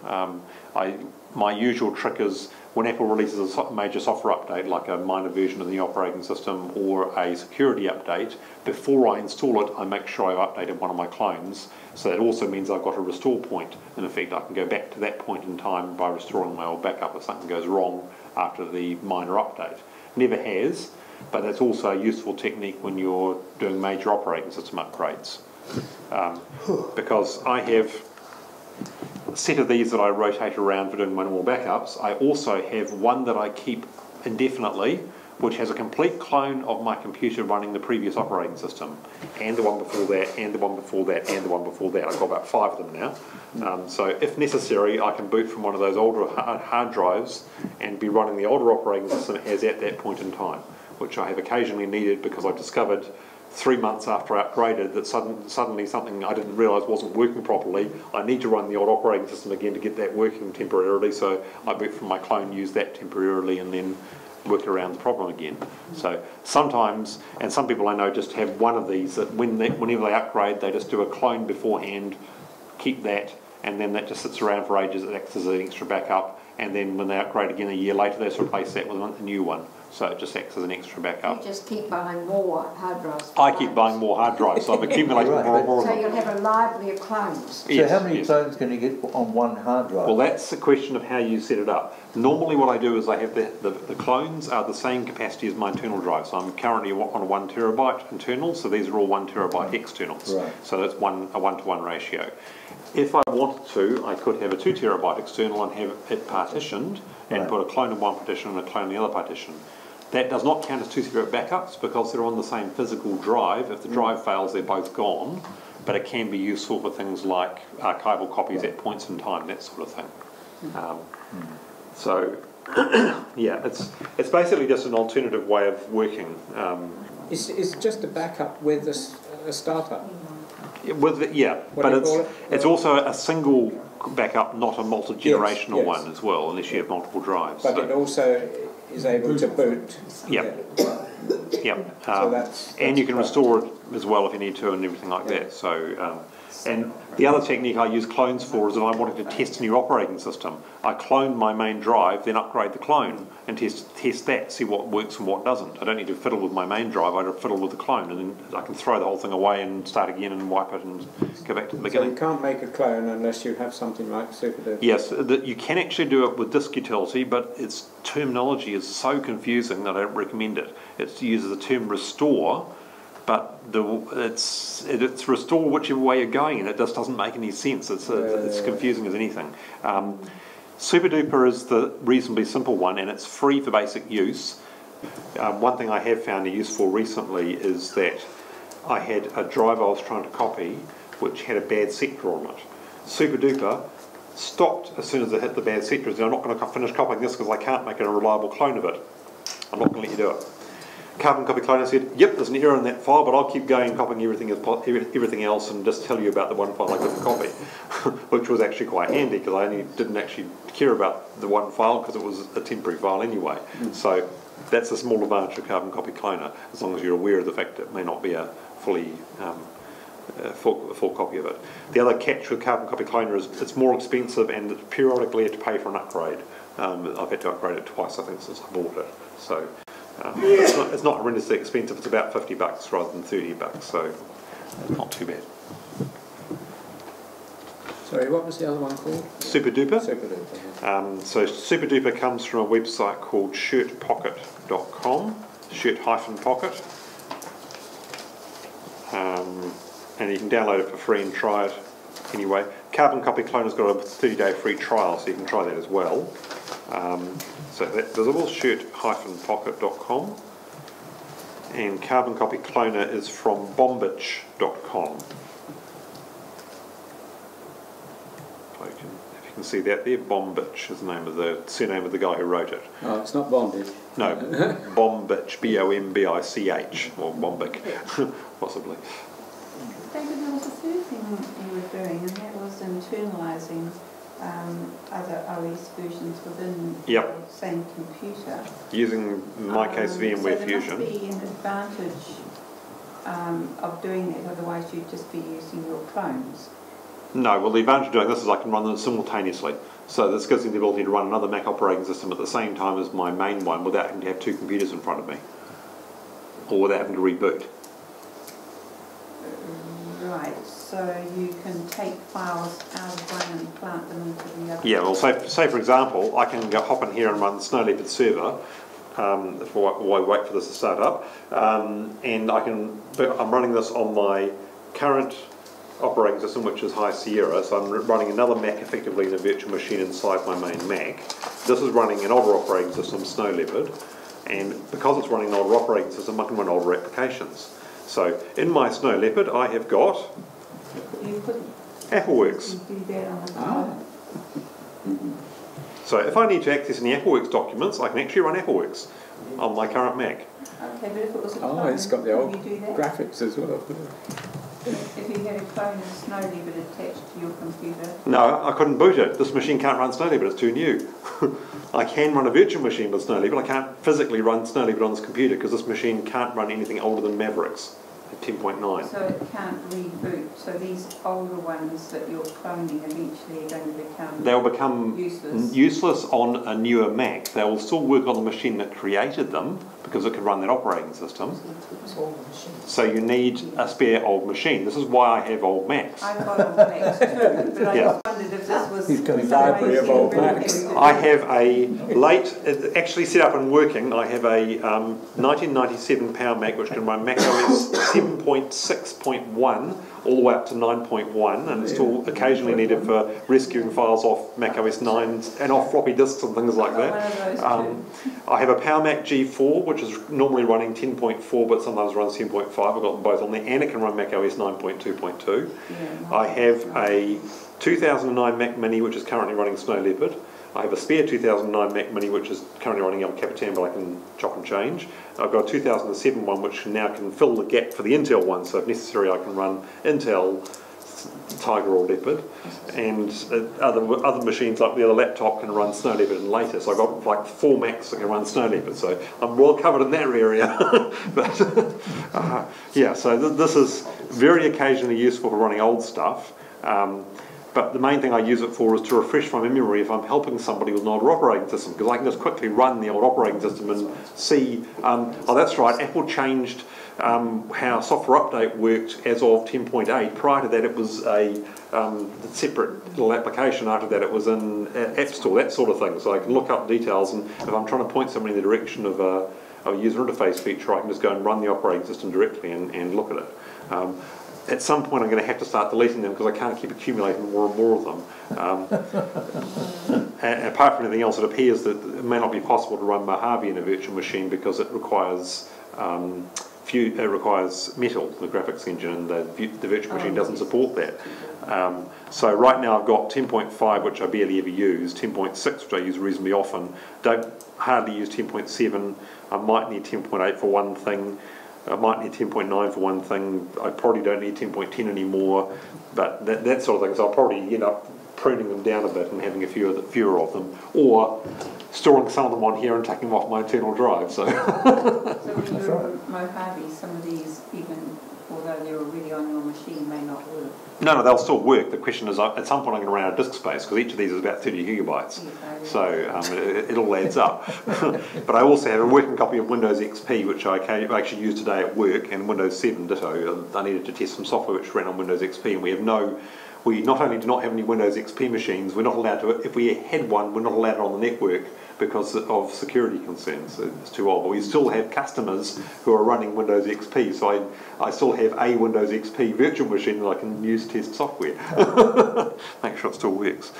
My usual trick is when Apple releases a major software update, like a minor version of the operating system or a security update, before I install it, I make sure I've updated one of my clones. So that also means I've got a restore point. In effect, I can go back to that point in time by restoring my old backup if something goes wrong after the minor update. Never has, but that's also a useful technique when you're doing major operating system upgrades. Because I have a set of these that I rotate around for doing my normal backups. I also have one that I keep indefinitely, which has a complete clone of my computer running the previous operating system, and the one before that, and the one before that, and the one before that. I've got about 5 of them now. So if necessary, I can boot from one of those older hard drives and be running the older operating system as at that point in time, which I have occasionally needed because I've discovered 3 months after I upgraded that suddenly something I didn't realise wasn't working properly. I need to run the old operating system again to get that working temporarily, so I boot from my clone, use that temporarily, and then work around the problem again. So sometimes, and some people I know just have one of these that whenever they upgrade, they just do a clone beforehand, keep that, and then that just sits around for ages. It acts as an extra backup, and then when they upgrade again a year later, they just replace that with a new one. So it just acts as an extra backup. You just keep buying more hard drives. I keep buying more hard drives, so I've accumulated more and more of So them. you'll have a library of clones. So how many clones can you get on one hard drive? Well, that's a question of how you set it up. Normally what I do is I have the clones are the same capacity as my internal drive. So I'm currently on a 1 terabyte internal, so these are all 1 terabyte externals. Right. So that's a 1-to-1 ratio. If I wanted to, I could have a 2 terabyte external and have it partitioned and put a clone in one partition and a clone in the other partition. That does not count as 2 separate backups because they're on the same physical drive. If the drive fails, they're both gone, but it can be useful for things like archival copies at points in time, that sort of thing. So, yeah, it's basically just an alternative way of working. Is just a backup with a startup? With it, yeah, What but do you call it? it's also a single backup, not a multi-generational Yes, yes. one as well, unless you have multiple drives. But so. it also is able to boot. Yep. Yep. So that's and you can right. restore it as well if you need to and everything like that. So, and the other technique I use clones for is if I wanted to test a new operating system. I clone my main drive, then upgrade the clone and test that, see what works and what doesn't. I don't need to fiddle with my main drive, I fiddle with the clone, and then I can throw the whole thing away and start again and wipe it and go back to the So beginning. you can't make a clone unless you have something like SuperDuper. Yes, you can actually do it with disk utility, but its terminology is so confusing that I don't recommend it. It uses the term restore, but it's restore whichever way you're going, and it just doesn't make any sense. It's confusing as anything. SuperDuper is the reasonably simple one, and it's free for basic use. One thing I have found a use for recently is that I had a drive I was trying to copy which had a bad sector on it. SuperDuper stopped as soon as it hit the bad sector. I'm not going to finish copying this because I can't make a reliable clone of it. I'm not going to let you do it. Carbon Copy Cloner said, yep, there's an error in that file, but I'll keep going and copying everything else and just tell you about the one file I couldn't copy, which was actually quite handy because I didn't actually care about the one file because it was a temporary file anyway. So that's a small advantage of Carbon Copy Cloner, as long as you're aware of the fact that it may not be a fully full copy of it. The other catch with Carbon Copy Cloner is it's more expensive and periodically you have to pay for an upgrade. I've had to upgrade it twice, I think, since I bought it. So. It's not horrendously expensive, it's about $50 rather than $30, so it's not too bad. Sorry, what was the other one called? SuperDuper. SuperDuper. So SuperDuper comes from a website called shirtpocket.com, shirt-pocket. And you can download it for free and try it anyway. Carbon Copy Cloner's got a 30-day free trial, so you can try that as well. So that's visible, shirt-pocket.com, and Carbon Copy Cloner is from bombitch.com. If you can see that there, Bombitch is the name of the surname of the guy who wrote it. Oh, it's not bondage. No, Bombitch, B-O-M-B-I-C-H, or Bombic, possibly. David, there was a third thing you were doing, and that was internalising other OS versions within the same computer. Using, in my case, VMware Fusion. So there must be an advantage of doing that, otherwise you'd just be using your clones. No, well the advantage of doing this is I can run them simultaneously. So this gives me the ability to run another Mac operating system at the same time as my main one without having to have two computers in front of me. Or without having to reboot. Right, so you can take files out of one and plant them into the other. Yeah, well, say for example, I can go hop in here and run the Snow Leopard server while I wait for this to start up, and I'm running this on my current operating system, which is High Sierra, so I'm running another Mac effectively in a virtual machine inside my main Mac. This is running an older operating system, Snow Leopard, and because it's running an older operating system, I can run older applications. So in my Snow Leopard, I have got AppleWorks. So if I need to access any AppleWorks documents, I can actually run AppleWorks on my current Mac. Okay, but if it was a clone, Oh, it's got the old could you do that? graphics as well. If you had a clone of Snow Leopard attached to your computer? No, I couldn't boot it. This machine can't run Snow Leopard, it's too new. I can run a virtual machine with Snow Leopard, I can't physically run Snow Leopard on this computer because this machine can't run anything older than Mavericks at 10.9. So it can't reboot. So these older ones that you're cloning eventually are going to become They'll become useless on a newer Mac. They will still work on the machine that created them because it can run that operating system. So you need a spare old machine. This is why I have old Macs. I've got old Macs too, but I just wondered if this was... He's got a library of old Macs. I have a actually set up and working, I have a 1997 Power Mac which can run Mac OS 7.6.1 all the way up to 9.1, and it's still occasionally needed for rescuing files off Mac OS 9 and off floppy disks and things like that. I have a Power Mac G4 which is normally running 10.4 but sometimes runs 10.5. I've got them both on there, and it can run Mac OS 9.2.2. I have a 2009 Mac Mini which is currently running Snow Leopard. I have a spare 2009 Mac Mini which is currently running El Capitan, but I can chop and change. I've got a 2007 one which now can fill the gap for the Intel one, so if necessary I can run Intel, Tiger or Leopard, and other machines like the other laptop can run Snow Leopard and later. So I've got like 4 Macs that can run Snow Leopard, so I'm well covered in that area. But yeah, so this is very occasionally useful for running old stuff. But the main thing I use it for is to refresh my memory if I'm helping somebody with an older operating system, because I can just quickly run the old operating system and see, oh that's right, Apple changed how software update worked as of 10.8. Prior to that it was a separate little application, after that it was in App Store, that sort of thing. So I can look up details, and if I'm trying to point somebody in the direction of a user interface feature, I can just go and run the operating system directly and look at it. At some point I'm going to have to start deleting them because I can't keep accumulating more and more of them. And apart from anything else, it appears that it may not be possible to run Mojave in a virtual machine because it requires Metal, the graphics engine, and the virtual machine doesn't support that. So right now I've got 10.5, which I barely ever use, 10.6, which I use reasonably often, don't hardly use 10.7, I might need 10.8 for one thing, I might need 10.9 for one thing, I probably don't need 10.10 anymore, but that sort of thing, so I'll probably end up pruning them down a bit and having fewer of them, or storing some of them on here and taking them off my internal drive. So when you're Mojave, some of these, even although they're already on your machine, may not work. No, they'll still work. The question is, at some point I'm going to run out of disk space, because each of these is about 30 gigabytes. So it all adds up. But I also have a working copy of Windows XP, which I actually used today at work, and Windows 7 ditto. I needed to test some software which ran on Windows XP, and we not only do not have any Windows XP machines, we're not allowed to, if we had one, we're not allowed it on the network because of security concerns. It's too old. But we still have customers who are running Windows XP, so I still have a Windows XP virtual machine that I can use to test software. Make sure it still works.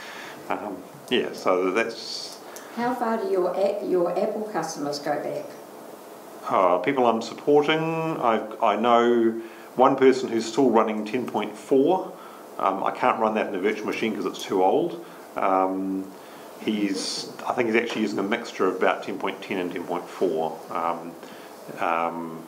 Yeah, so that's... How far do your Apple customers go back? People I'm supporting, I know one person who's still running 10.4. I can't run that in a virtual machine because it's too old. I think he's actually using a mixture of about 10.10 and 10.4.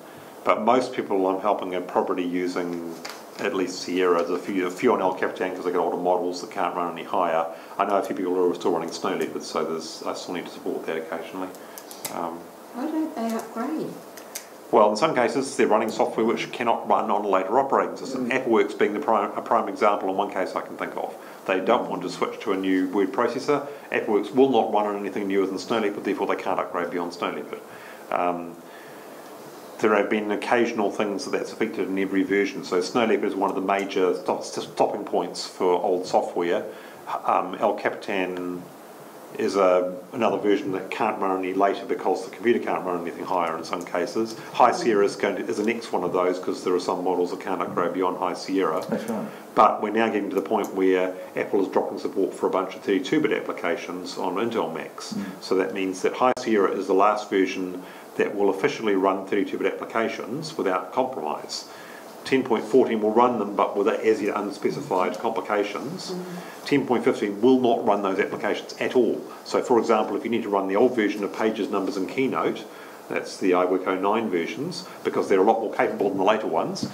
But most people I'm helping are probably using at least Sierra. There's a few on El Capitan because they've got older models that can't run any higher. I know a few people who are still running Snow Leopard, so I still need to support that occasionally. Why don't they upgrade? Well, in some cases, they're running software which cannot run on a later operating system. AppleWorks being a prime example in one case I can think of. They don't want to switch to a new word processor. AppleWorks will not run on anything newer than Snow Leopard, therefore they can't upgrade beyond Snow Leopard. There have been occasional things that's affected in every version. So Snow Leopard is one of the major stopping points for old software. El Capitan is another version that can't run any later because the computer can't run anything higher in some cases. High Sierra is the next one of those because there are some models that can't upgrade beyond High Sierra. That's right. But we're now getting to the point where Apple is dropping support for a bunch of 32-bit applications on Intel Macs. So that means that High Sierra is the last version that will officially run 32-bit applications without compromise. 10.14 will run them, but with as yet unspecified complications. 10.15 will not run those applications at all. So, for example, if you need to run the old version of Pages, Numbers and Keynote, that's the iWork 09 versions, because they're a lot more capable than the later ones,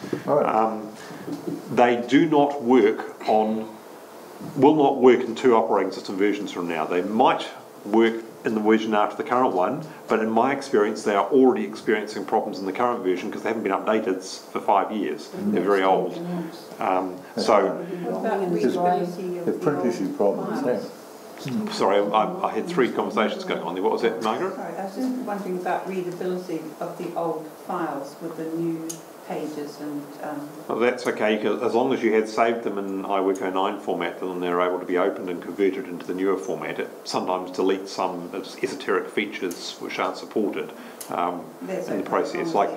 they do not work will not work in 2 operating system versions from now. They might work in the version after the current one, but in my experience they are already experiencing problems in the current version because they haven't been updated for 5 years. They're very old. So the print issue problems now. Sorry, I had 3 conversations going on there. What was that, Margaret? Sorry, I was just wondering about readability of the old files with the new pages and... Well, that's okay, because as long as you had saved them in iWork 09 format, then they're able to be opened and converted into the newer format. It sometimes deletes some esoteric features which aren't supported in the process. Like,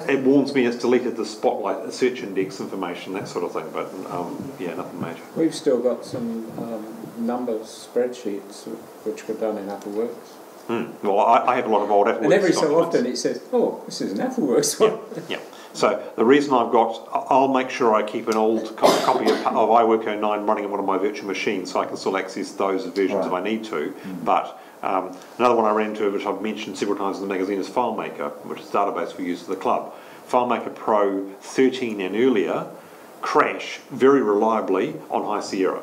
it warns me it's deleted the Spotlight search index information, that sort of thing, but yeah, nothing major. We've still got some numbers spreadsheets which were done in AppleWorks. Well, I have a lot of old Appleworks And every so documents. often it says, oh, this is an Appleworks one. Yeah. So the reason I'll make sure I keep an old copy of iWork 09 running on one of my virtual machines, so I can still access those versions if I need to. But another one I ran into, which I've mentioned several times in the magazine, is FileMaker, which is a database we use for the club. FileMaker Pro 13 and earlier crash very reliably on High Sierra.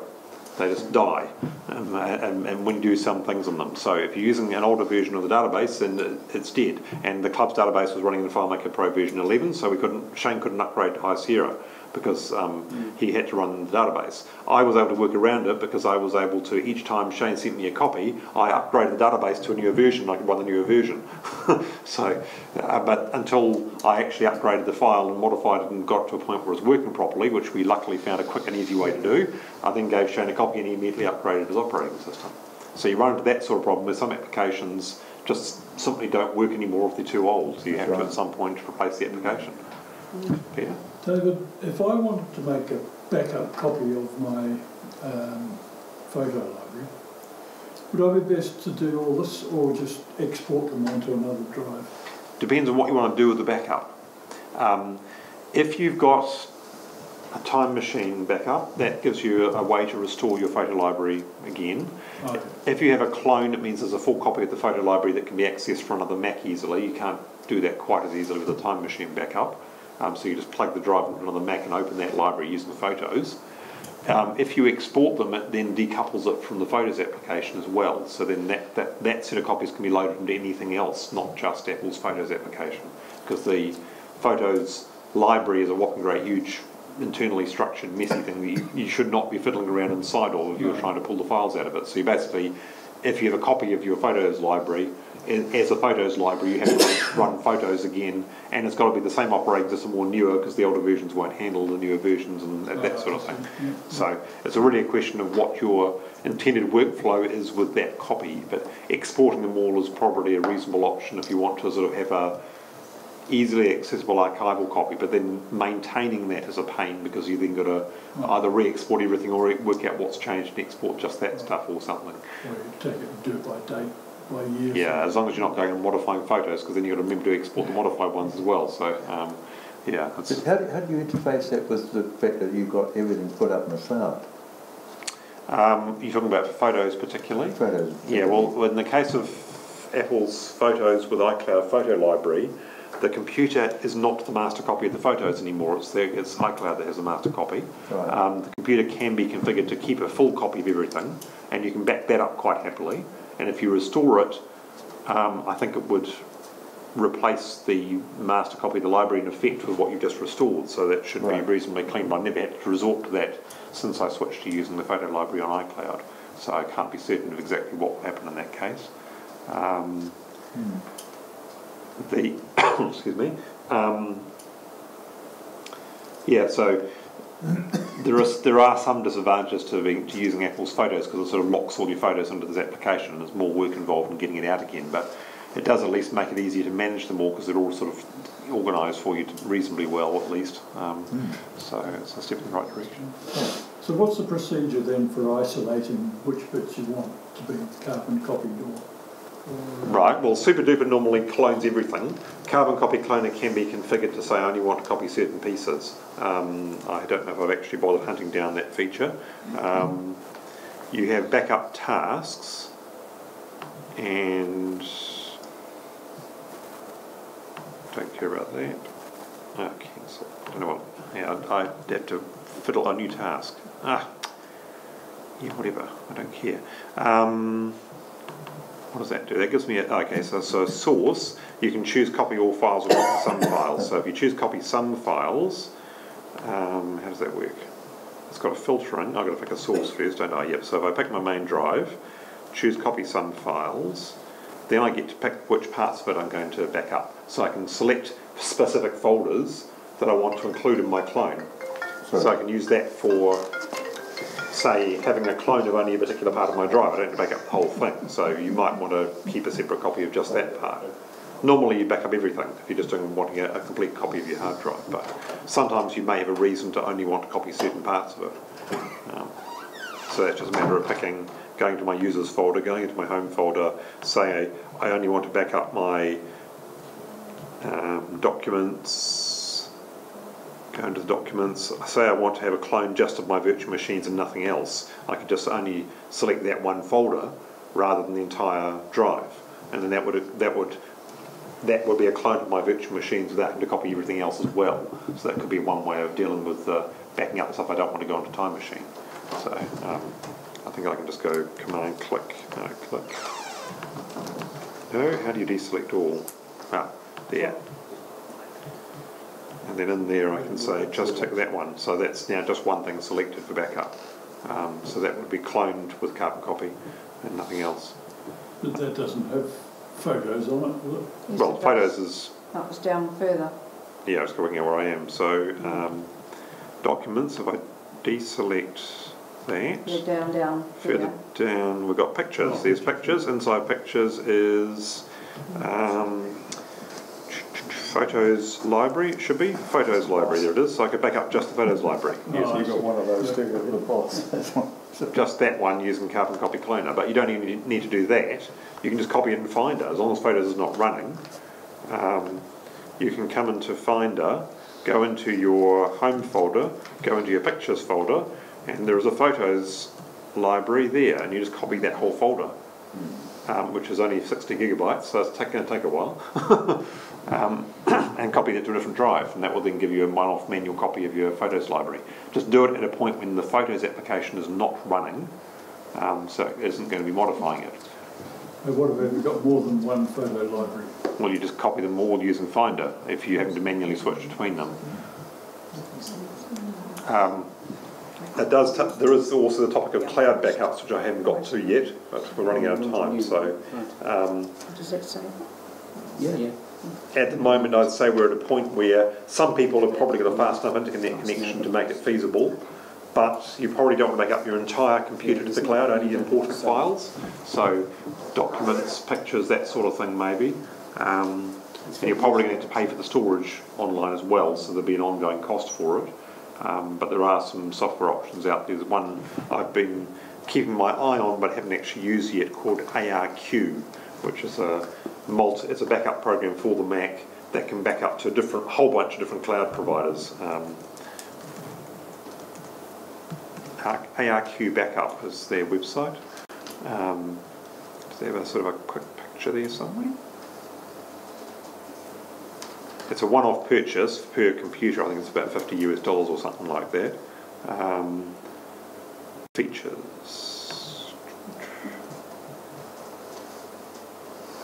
They just die, and when you do some things on them. So if you're using an older version of the database, then it's dead. And the club's database was running in FileMaker Pro version 11, so Shane couldn't upgrade to High Sierra because he had to run the database. I was able to work around it because I was able to, each time Shane sent me a copy, I upgraded the database to a newer version, I could run the newer version. So, but until I actually upgraded the file and modified it and got to a point where it was working properly, which we luckily found a quick and easy way to do, I then gave Shane a copy and he immediately upgraded his operating system. So you run into that sort of problem where some applications just simply don't work anymore if they're too old, so you have to at some point replace the application. Peter? David, if I wanted to make a backup copy of my photo library, would I be best to do all this or just export them onto another drive? Depends on what you want to do with the backup. If you've got a time machine backup, that gives you a way to restore your photo library again. Okay. If you have a clone, it means there's a full copy of the photo library that can be accessed from another Mac easily. You can't do that quite as easily with a time machine backup. So you just plug the drive into another Mac and open that library using the photos. If you export them, it then decouples it from the Photos application as well. So then that set of copies can be loaded into anything else, not just Apple's Photos application. Because the Photos library is a whopping great, huge, internally structured, messy thing that you should not be fiddling around inside of if you're trying to pull the files out of it. So you basically, if you have a copy of your Photos library, as a Photos library, you have to run Photos again, and it's got to be the same operating system or newer because the older versions won't handle the newer versions and that sort of thing. So it's really a question of what your intended workflow is with that copy, but exporting them all is probably a reasonable option if you want to sort of have a easily accessible archival copy, but then maintaining that is a pain because you then got to either re-export everything or work out what's changed and export just that stuff or something. Or you take it and do it by date, by year. Yeah, as long as you're not going and modifying photos, because then you've got to remember to export the modified ones as well. So, yeah. But how do you interface that with the fact that you've got everything put up in the cloud? You're talking about photos particularly? Photos. Yeah, well, in the case of Apple's Photos with iCloud Photo Library, the computer is not the master copy of the photos anymore. It's iCloud that has a master copy. Right. The computer can be configured to keep a full copy of everything, and you can back that up quite happily. And if you restore it, I think it would replace the master copy of the library in effect with what you just restored. So that should be reasonably clean. But I never had to resort to that since I switched to using the photo library on iCloud. So I can't be certain of exactly what will happen in that case. Excuse me. Yeah, so there are some disadvantages to using Apple's Photos because it sort of locks all your photos into this application and there's more work involved in getting it out again. But it does at least make it easier to manage them all because they're all sort of organised for you reasonably well, at least. So it's a step in the right direction. So what's the procedure then for isolating which bits you want to be carbon copied or? Right, well, SuperDuper normally clones everything. Carbon Copy Cloner can be configured to say I only want to copy certain pieces. I don't know if I've actually bothered hunting down that feature. You have backup tasks, and don't care about that. Cancel. Don't know what. Yeah, I have to fiddle a new task. Yeah, whatever. I don't care. What does that do? That gives me so source, you can choose copy all files or copy some files. So if you choose copy some files, how does that work? It's got a filtering. I've got to pick a source first, don't I? Yep, so if I pick my main drive, choose copy some files, then I get to pick which parts of it I'm going to back up. So I can select specific folders that I want to include in my clone. So I can use that for, say, having a clone of only a particular part of my drive. I don't have to back up the whole thing. So you might want to keep a separate copy of just that part. Normally you back up everything if you're just wanting a complete copy of your hard drive, but sometimes you may have a reason to only want to copy certain parts of it. So that's just a matter of picking going to my users folder, going into my home folder, say I only want to back up my documents, go into the documents, say I want to have a clone just of my virtual machines and nothing else, I could just only select that one folder rather than the entire drive, and then that would be a clone of my virtual machines without having to copy everything else as well. So that could be one way of dealing with backing up the stuff I don't want to go onto Time Machine. So I think I can just go Command click, click. No, how do you deselect all? Ah, there. And then in there I can say just tick that one. So that's now just one thing selected for backup. So that would be cloned with carbon copy and nothing else. But that doesn't have photos on it, will it? Yes, Well, it photos does. is, That was down further. yeah, I was working out where I am. So documents, if I deselect that, Yeah, down. further down we've got pictures. There's pictures. Inside pictures is Photos Library, it should be. Photos Library, there it is. So I could back up just the Photos Library. Yes, you've got one of those too, the boss. Just that one using Carbon Copy Cloner, but you don't even need to do that. You can just copy it in Finder. As long as Photos is not running, you can come into Finder, go into your Home folder, go into your Pictures folder, and there is a Photos library there, and you just copy that whole folder, which is only 60 gigabytes, so it's going to take a while, and copy that to a different drive, and that will then give you a one-off manual copy of your Photos library. Just do it at a point when the Photos application is not running, so it isn't going to be modifying it. And what if we've got more than one photo library? Well, you just copy them all using Finder if you happen to manually switch between them. There is also the topic of cloud backups, which I haven't got to yet, but we're running out of time. So, What does that say? Yeah. at the moment, I'd say we're at a point where some people have probably got a fast enough internet connection to make it feasible, but you probably don't want to back up your entire computer to the cloud, only important files. So, documents, pictures, that sort of thing, maybe. And you're probably going to have to pay for the storage online as well, so there'll be an ongoing cost for it. But there are some software options out there. There's one I've been keeping my eye on but haven't actually used yet called ARQ, which is it's a backup program for the Mac that can back up to a whole bunch of different cloud providers. ARQ Backup is their website. Does they have a sort of a quick picture there somewhere? It's a one-off purchase per computer. I think it's about $50 or something like that. Features.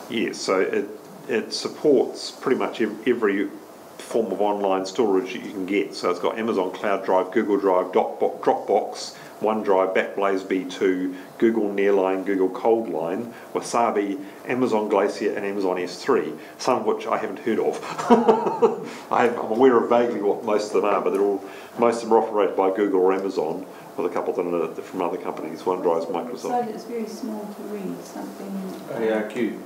Yes, so it supports pretty much every form of online storage that you can get. So it's got Amazon Cloud Drive, Google Drive, Dropbox, OneDrive, Backblaze B2, Google Nearline, Google Coldline, Wasabi, Amazon Glacier and Amazon S3, some of which I haven't heard of. I'm aware of vaguely what most of them are, but most of them are operated by Google or Amazon, with a couple of them from other companies. OneDrive's Microsoft. It's very small to read, something... ARQ.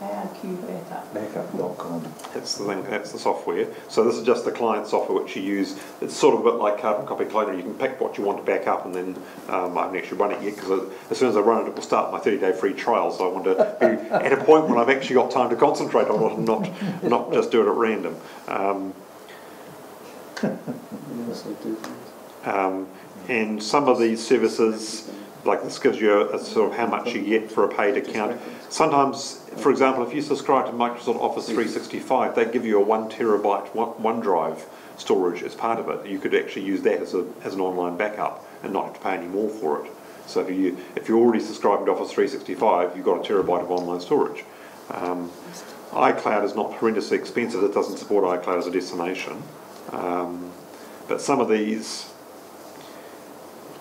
ARQ backup. Backup.com. That's the thing, that's the software. So this is just the client software which you use. It's sort of a bit like Carbon Copy Cloner. You can pick what you want to back up, and then I haven't actually run it yet, because as soon as I run it, it will start my 30-day free trial. So I want to be at a point when I've actually got time to concentrate on it and not just do it at random. And some of these services, like this gives you a sort of how much you get for a paid account. Sometimes, for example, if you subscribe to Microsoft Office 365, they give you a 1 terabyte OneDrive storage as part of it. You could actually use that as an online backup and not have to pay any more for it. So if you're already subscribing to Office 365, you've got a terabyte of online storage. iCloud is not horrendously expensive. It doesn't support iCloud as a destination. But some of these,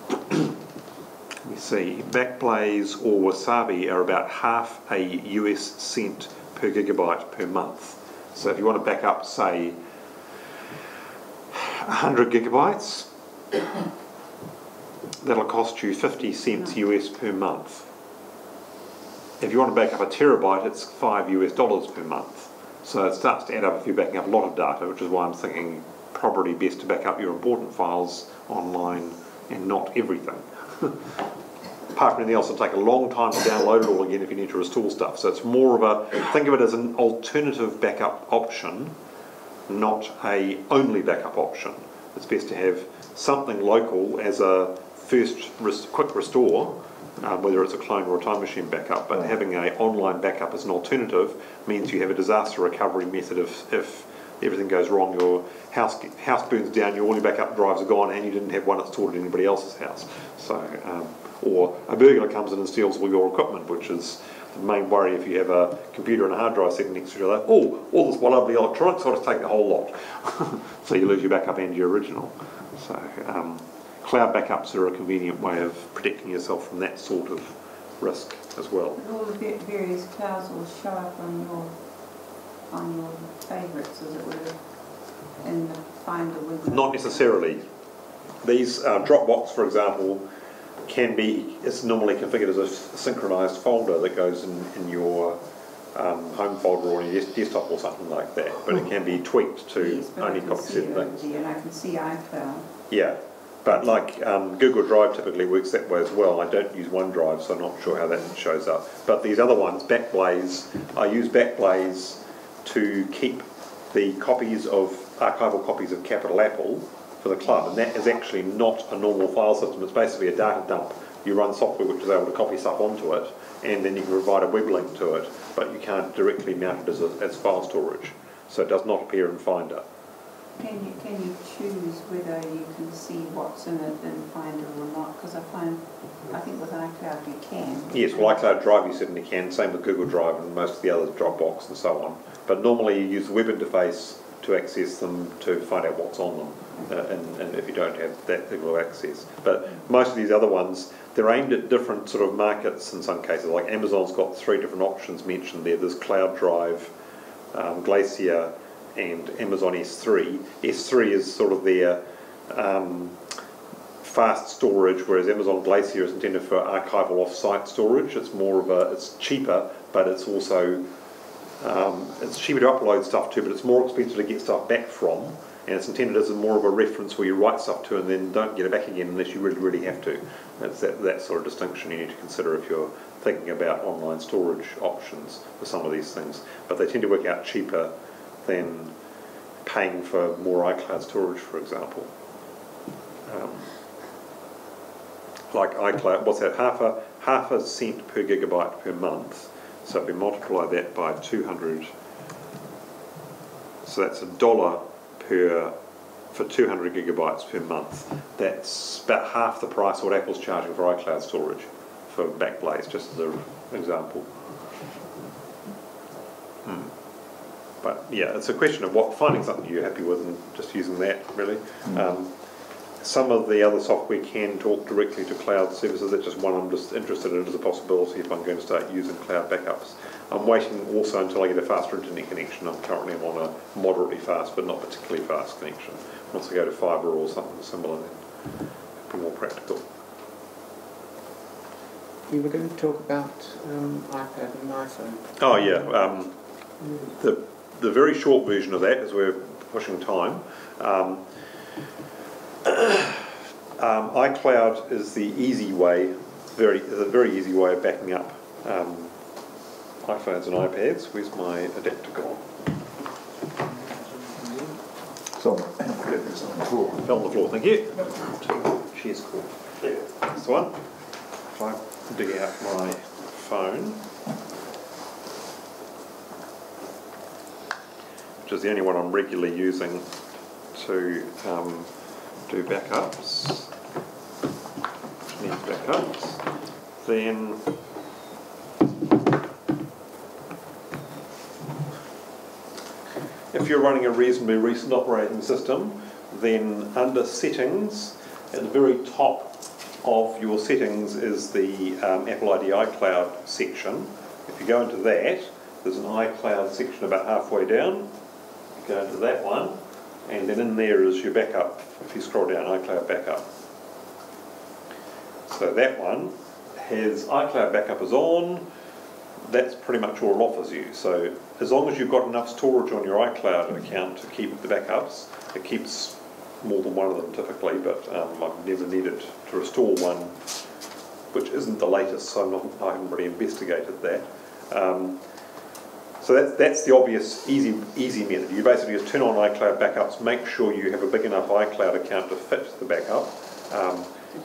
let me see, Backblaze or Wasabi are about half a US cent per gigabyte per month. So if you want to back up, say, 100 gigabytes, that'll cost you 50 cents US per month. If you want to back up a terabyte, it's $5 US per month. So it starts to add up if you're backing up a lot of data, which is why I'm thinking probably best to back up your important files online and not everything. Apart from anything else, it'll take a long time to download it all again if you need to restore stuff. So it's more of a, think of it as an alternative backup option, not a only backup option. It's best to have something local as a first quick restore, whether it's a clone or a time machine backup, but having an online backup as an alternative means you have a disaster recovery method if everything goes wrong, your house burns down, all your backup drives are gone, and you didn't have one that's stored at anybody else's house. So, or a burglar comes in and steals all your equipment, which is the main worry if you have a computer and a hard drive sitting next to each other. Oh, all this lovely electronics, I'll just take the whole lot. So you lose your backup and your original. So cloud backups are a convenient way of protecting yourself from that sort of risk as well. But all the various clouds will show up on your favourites, as it were, in the Finder window. Not necessarily. These Dropbox, for example, it's normally configured as a synchronized folder that goes in your home folder or in your desktop or something like that, but it can be tweaked to only copy certain things. And I can see iCloud. Yeah, but like Google Drive typically works that way as well. I don't use OneDrive, so I'm not sure how that shows up. But these other ones, Backblaze, I use Backblaze to keep the archival copies of Capital Apple for the club, and that is actually not a normal file system. It's basically a data dump. You run software which is able to copy stuff onto it, and then you can provide a web link to it, but you can't directly mount it as file storage. So it does not appear in Finder. Can you choose whether you can see what's in it in Finder or not? Because I think with iCloud you can. Yes, well, iCloud Drive you certainly can, same with Google Drive and most of the others, Dropbox and so on. But normally you use the web interface to access them to find out what's on them, and if you don't have that level of access. But most of these other ones, they're aimed at different sort of markets in some cases. Like Amazon's got 3 different options mentioned there. There's Cloud Drive, Glacier, and Amazon S3. S3 is sort of their fast storage, whereas Amazon Glacier is intended for archival off-site storage. It's more of it's cheaper, but it's also it's cheaper to upload stuff to, but it's more expensive to get stuff back from, and it's intended as more of a reference where you write stuff to and then don't get it back again unless you really, really have to. It's that sort of distinction you need to consider if you're thinking about online storage options for some of these things. But they tend to work out cheaper than paying for more iCloud storage, for example. Like iCloud, what's that? Half a cent per gigabyte per month. So if we multiply that by 200, so that's $1 for 200 gigabytes per month. That's about half the price of what Apple's charging for iCloud storage for Backblaze, just as an example. But yeah, it's a question of finding something you're happy with and just using that, really. Some of the other software can talk directly to cloud services. That's just one I'm just interested in as a possibility if I'm going to start using cloud backups. I'm waiting also until I get a faster internet connection. I'm currently on a moderately fast but not particularly fast connection. Once I go to fibre or something similar, then it'll be more practical. You were going to talk about iPad and iPhone. Oh yeah, the very short version of that, as we're pushing time, iCloud is the easy way, a very easy way of backing up iPhones and iPads. Where's my adapter gone? So, it's on the floor. Fell on the floor, thank you. Cheers, cool. There, that's the one. If I dig out my phone, which is the only one I'm regularly using to do backups, which needs backups, then if you're running a reasonably recent operating system, then under settings, at the very top of your settings is the Apple ID iCloud section. If you go into that, there's an iCloud section about halfway down. You go into that one, and then in there is your backup. If you scroll down, iCloud backup. So that one has iCloud backup is on. That's pretty much all it offers you. So as long as you've got enough storage on your iCloud account to keep the backups, it keeps more than one of them typically, but I've never needed to restore one which isn't the latest, so I haven't really investigated that. So that's the obvious, easy method. You basically just turn on iCloud backups, make sure you have a big enough iCloud account to fit the backup,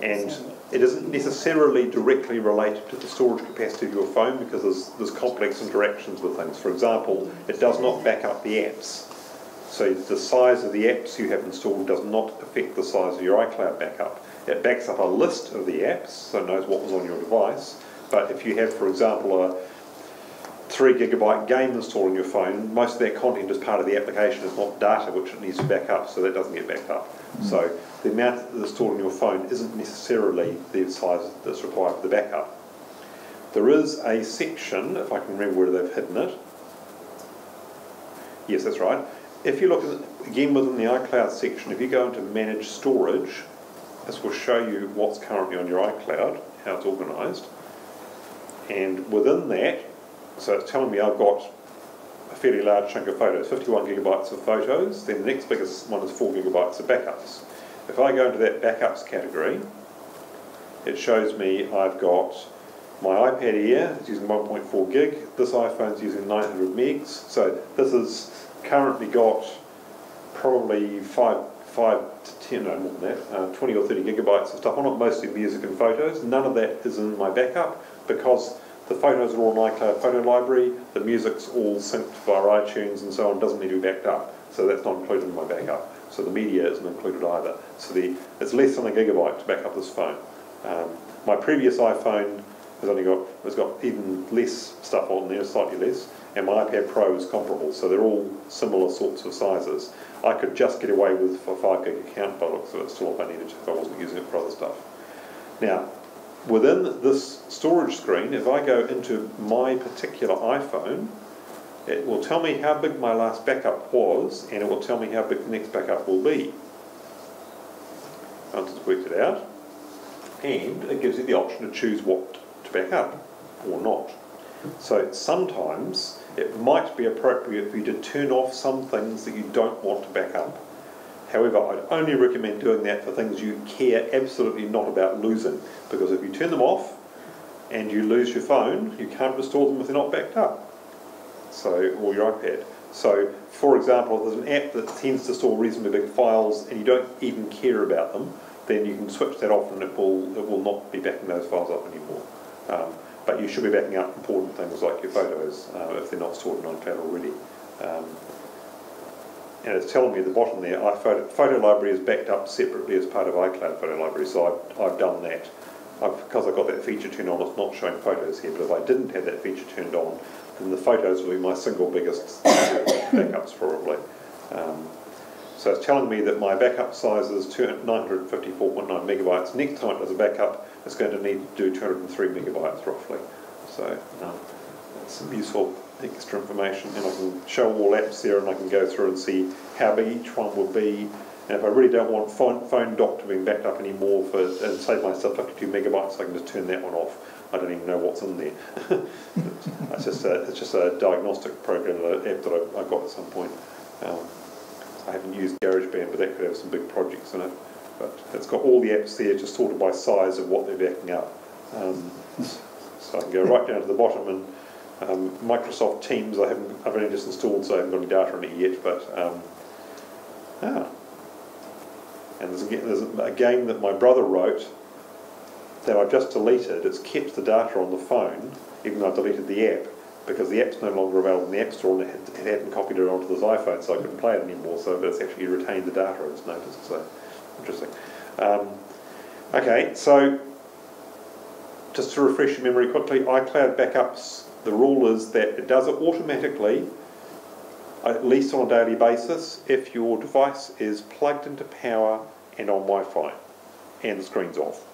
and it isn't necessarily directly related to the storage capacity of your phone because there's complex interactions with things. For example, it does not back up the apps. So the size of the apps you have installed does not affect the size of your iCloud backup. It backs up a list of the apps, so it knows what was on your device. But if you have, for example, a 3 GB game installed on your phone, most of that content is part of the application. It's not data which it needs to back up, so that doesn't get backed up. So the amount that's stored on your phone isn't necessarily the size that's required for the backup. There is a section, if I can remember where they've hidden it. Yes, that's right. If you look at, again within the iCloud section, if you go into Manage Storage, this will show you what's currently on your iCloud, how it's organised. And within that, so it's telling me I've got a fairly large chunk of photos, 51 gigabytes of photos, then the next biggest one is 4 gigabytes of backups. If I go into that backups category, it shows me I've got my iPad Air, it's using 1.4 gig, this iPhone's using 900 megs, so this has currently got probably 5 to 10, no more than that, 20 or 30 gigabytes of stuff on it, mostly music and photos. None of that is in my backup because the photos are all in iCloud Photo Library, the music's all synced via iTunes and so on, doesn't need to be backed up. So that's not included in my backup. So the media isn't included either. So it's less than a gigabyte to back up this phone. My previous iPhone has got even less stuff on there, slightly less, and my iPad Pro is comparable, so they're all similar sorts of sizes. I could just get away with a 5 gig account by the looks of it still if I needed to, if I wasn't using it for other stuff. Now, within this storage screen, if I go into my particular iPhone, it will tell me how big my last backup was, and it will tell me how big the next backup will be. Once it's worked it out, and it gives you the option to choose what to back up or not. So sometimes it might be appropriate for you to turn off some things that you don't want to back up. However, I'd only recommend doing that for things you care absolutely not about losing, because if you turn them off and you lose your phone, you can't restore them if they're not backed up, or your iPad. So, for example, if there's an app that tends to store reasonably big files and you don't even care about them, then you can switch that off and it will not be backing those files up anymore. But you should be backing up important things like your photos if they're not stored in iCloud already. And it's telling me at the bottom there, Photo Library is backed up separately as part of iCloud Photo Library, so I've done that. Because I've got that feature turned on, it's not showing photos here, but if I didn't have that feature turned on, then the photos will be my single biggest backups probably. So it's telling me that my backup size is 954.9 megabytes. Next time it does a backup, it's going to need to do 203 megabytes roughly. So that's some useful extra information, and I can show all apps there and I can go through and see how big each one will be. And if I really don't want phone dock to be backed up anymore and save myself 52 megabytes, I can just turn that one off. I don't even know what's in there. It's just a diagnostic program, an app that I got at some point. I haven't used GarageBand, but that could have some big projects in it. But it's got all the apps there just sorted by size of what they're backing up. So I can go right down to the bottom, and Microsoft Teams I've only just installed, so I haven't got any data on it yet. But and there's a game that my brother wrote that I've just deleted. It's kept the data on the phone, even though I deleted the app, because the app's no longer available in the App Store, and it hadn't copied it onto this iPhone, so I couldn't play it anymore. So, but it's actually retained the data, it's noticed. So interesting. Okay, so just to refresh your memory quickly, iCloud backups, the rule is that it does it automatically, at least on a daily basis, if your device is plugged into power and on Wi-Fi, and the screen's off.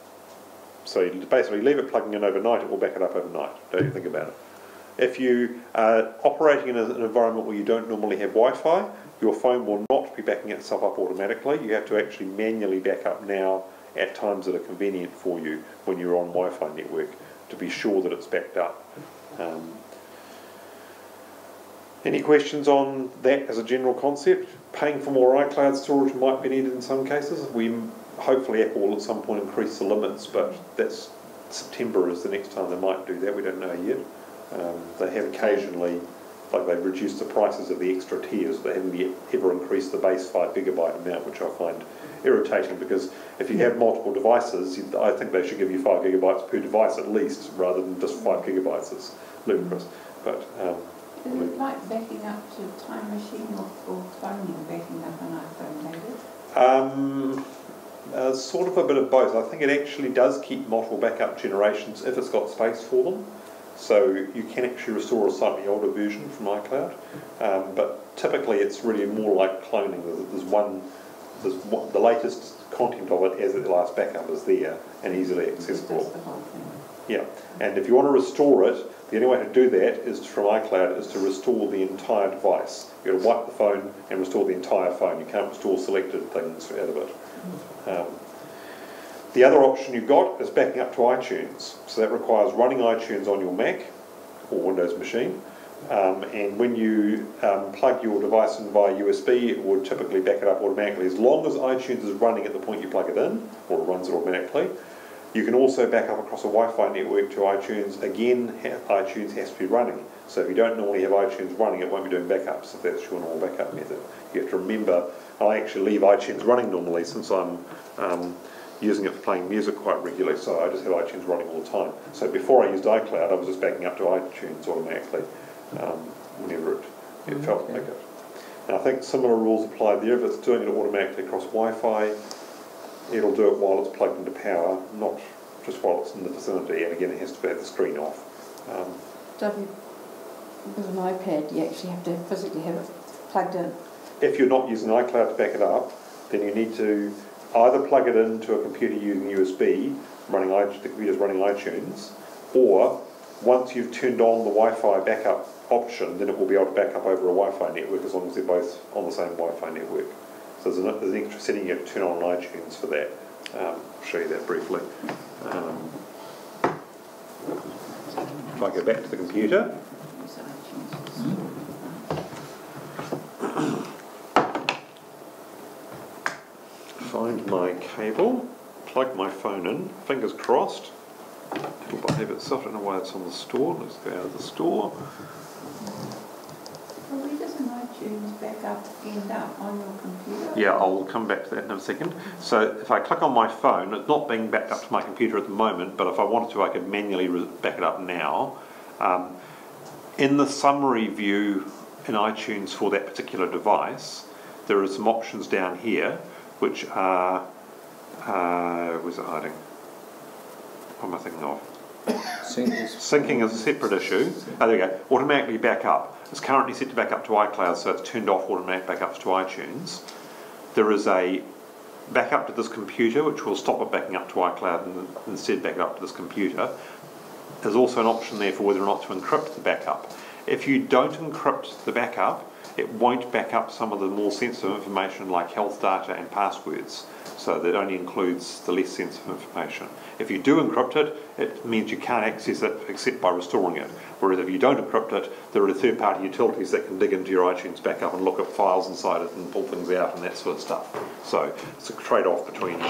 So you basically leave it plugging in overnight, it will back it up overnight. Don't you think about it. If you are operating in an environment where you don't normally have Wi-Fi, your phone will not be backing itself up automatically. You have to actually manually back up now at times that are convenient for you when you're on Wi-Fi network to be sure that it's backed up. Any questions on that as a general concept? Paying for more iCloud storage might be needed in some cases. Hopefully Apple will at some point increase the limits, but that's September is the next time they might do that. We don't know yet. They have occasionally, like they've reduced the prices of the extra tiers. They haven't yet ever increased the base 5 gigabyte amount, which I find irritating, because if you have multiple devices, I think they should give you 5 gigabytes per device at least, rather than just 5 gigabytes. It's ludicrous. But is it like backing up to Time Machine or cloning backing up an iPhone, David? Sort of a bit of both. I think it actually does keep multiple backup generations if it's got space for them. So you can actually restore a slightly older version from iCloud. But typically it's really more like cloning. The latest content of it as the last backup is there and easily accessible. That's the whole thing. Yeah, and if you want to restore it, the only way to do that is from iCloud is to restore the entire device. You've got to wipe the phone and restore the entire phone. You can't restore selected things out of it. The other option you've got is backing up to iTunes. So that requires running iTunes on your Mac or Windows machine. And when you plug your device in via USB, it would typically back it up automatically. As long as iTunes is running at the point you plug it in, or it runs it automatically. You can also back up across a Wi-Fi network to iTunes. Again, iTunes has to be running. So if you don't normally have iTunes running, it won't be doing backups if that's your normal backup method. You have to remember, I actually leave iTunes running normally since I'm using it for playing music quite regularly, so I just have iTunes running all the time. So before I used iCloud, I was just backing up to iTunes automatically whenever it felt like it. And I think similar rules apply there. If it's doing it automatically across Wi-Fi, it'll do it while it's plugged into power, not just while it's in the vicinity, and again it has to have the screen off. With an iPad, you actually have to physically have it plugged in. If you're not using iCloud to back it up, then you need to either plug it into a computer using USB, the computer's running iTunes, or once you've turned on the Wi-Fi backup option, then it will be able to back up over a Wi-Fi network as long as they're both on the same Wi-Fi network. So there's an extra setting you have to turn on iTunes for that. I'll show you that briefly. If I go back to the computer. Find my cable, plug my phone in, fingers crossed. It'll behave itself. I don't know why it's on the store. Let's go out of the store. Well, where does an iTunes backup end up on your computer? Yeah, I'll come back to that in a second. So if I click on my phone, it's not being backed up to my computer at the moment, but if I wanted to, I could manually back it up now. In the summary view in iTunes for that particular device, there are some options down here which are, where's it hiding? What am I thinking of? Syncing is a separate issue. Oh, there we go. Automatically back up. It's currently set to back up to iCloud, so it's turned off automatic backups to iTunes. There is a backup to this computer, which will stop it backing up to iCloud and instead back it up to this computer. There's also an option there for whether or not to encrypt the backup. If you don't encrypt the backup, it won't back up some of the more sensitive information like health data and passwords. So that only includes the less sensitive information. If you do encrypt it, it means you can't access it except by restoring it. Whereas if you don't encrypt it, there are third-party utilities that can dig into your iTunes backup and look at files inside it and pull things out and that sort of stuff. So it's a trade-off between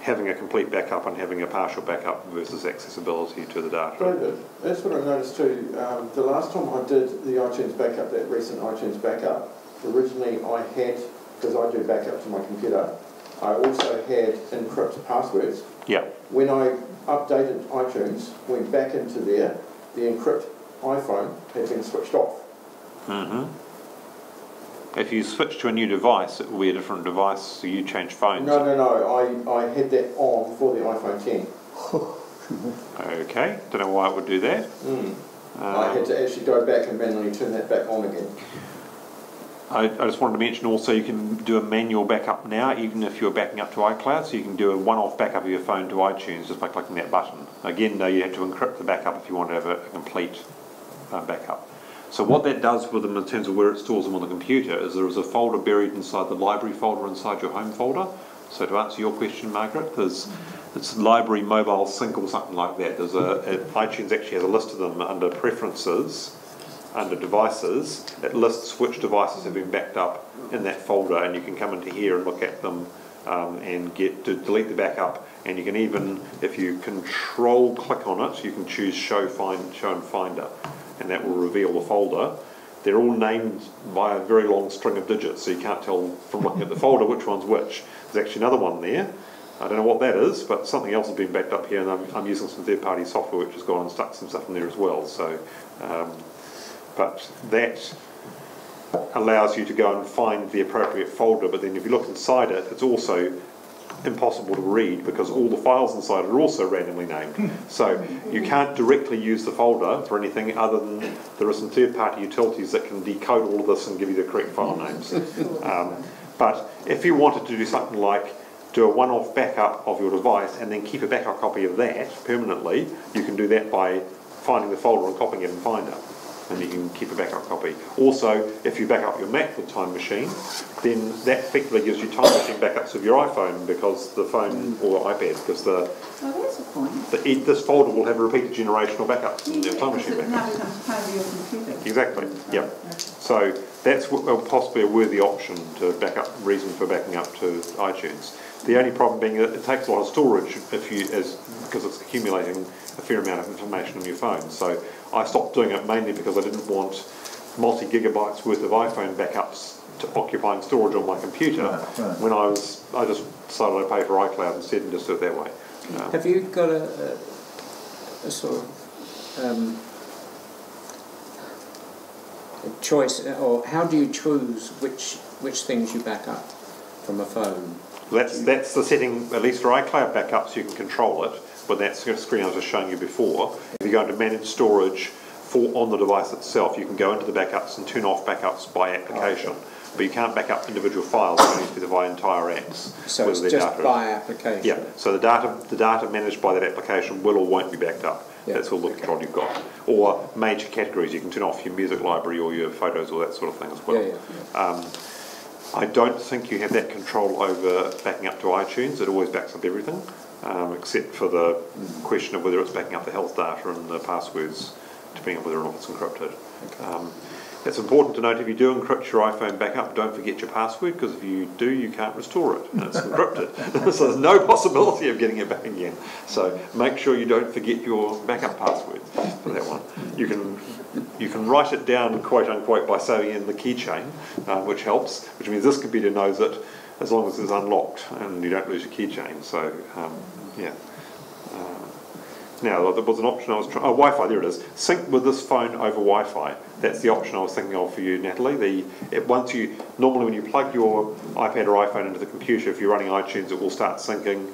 having a complete backup and having a partial backup versus accessibility to the data. David, that's what I noticed too. The last time I did the iTunes backup, that recent iTunes backup, originally I had, because I do backup to my computer, I also had encrypt passwords. Yeah. When I updated iTunes, went back into there, the encrypt iPhone had been switched off. Mm-hmm. If you switch to a new device, it will be a different device, so you change phones. No. I had that on for the iPhone 10. Okay, don't know why it would do that. I had to actually go back and manually turn that back on again. I just wanted to mention also you can do a manual backup now, even if you're backing up to iCloud, so you can do a one-off backup of your phone to iTunes just by clicking that button. Again, though, you have to encrypt the backup if you want to have a complete backup. So what that does for them in terms of where it stores them on the computer is there is a folder buried inside the library folder inside your home folder. So to answer your question, Margaret, it's library mobile sync or something like that. There's iTunes actually has a list of them under preferences. under devices, it lists which devices have been backed up in that folder, and you can come into here and look at them and get to delete the backup. And you can even, if you control click on it, you can choose show and finder, and that will reveal the folder. They're all named by a very long string of digits, so you can't tell from looking at the folder which one's which. There's actually another one there. I don't know what that is, but something else has been backed up here, and I'm using some third-party software which has gone and stuck some stuff in there as well. So, but that allows you to go and find the appropriate folder, but then if you look inside it, it's also impossible to read because all the files inside are also randomly named. So you can't directly use the folder for anything other than there are some third-party utilities that can decode all of this and give you the correct file names. But if you wanted to do something like do a one-off backup of your device and then keep a backup copy of that permanently, you can do that by finding the folder and copying it in Finder, and you can keep a backup copy. Also, if you back up your Mac with Time Machine, then that effectively gives you Time Machine backups of your iPhone, because the phone or iPad, because that's a point. this folder will have a repeated generational backups in your Time Machine It now backups. becomes part of your computer. Exactly. Yep. Okay. So that's possibly a worthy option to back up. Reason for backing up to iTunes. The only problem being that it takes a lot of storage because it's accumulating a fair amount of information on your phone. So I stopped doing it mainly because I didn't want multi-gigabytes worth of iPhone backups to occupying storage on my computer. Right. When I just decided I'd pay for iCloud instead and just do it that way. Have you got a sort of a choice, or how do you choose which things you back up from a phone? That's the setting, at least for iCloud backups, you can control it, but that screen I was just showing you before. If you go into manage storage on the device itself, you can go into the backups and turn off backups by application, but you can't back up individual files, you only specify entire apps. So it's just by application? Yeah, so the data managed by that application will or won't be backed up. Yeah. That's all the control you've got. Or major categories, you can turn off your music library or your photos or that sort of thing as well. I don't think you have that control over backing up to iTunes. It always backs up everything, except for the question of whether it's backing up the health data and the passwords, depending on whether or not it's encrypted. Okay. It's important to note, if you do encrypt your iPhone backup, don't forget your password, because if you do, you can't restore it, and it's encrypted. So there's no possibility of getting it back again. So make sure you don't forget your backup password for that one. You can write it down, quote unquote, by saving in the keychain, which helps, which means this computer knows it as long as it's unlocked and you don't lose your keychain. So, yeah. Now, there was an option I was trying... Oh, Wi-Fi, there it is. Sync with this phone over Wi-Fi. That's the option I was thinking of for you, Natalie. Normally when you plug your iPad or iPhone into the computer, if you're running iTunes, it will start syncing.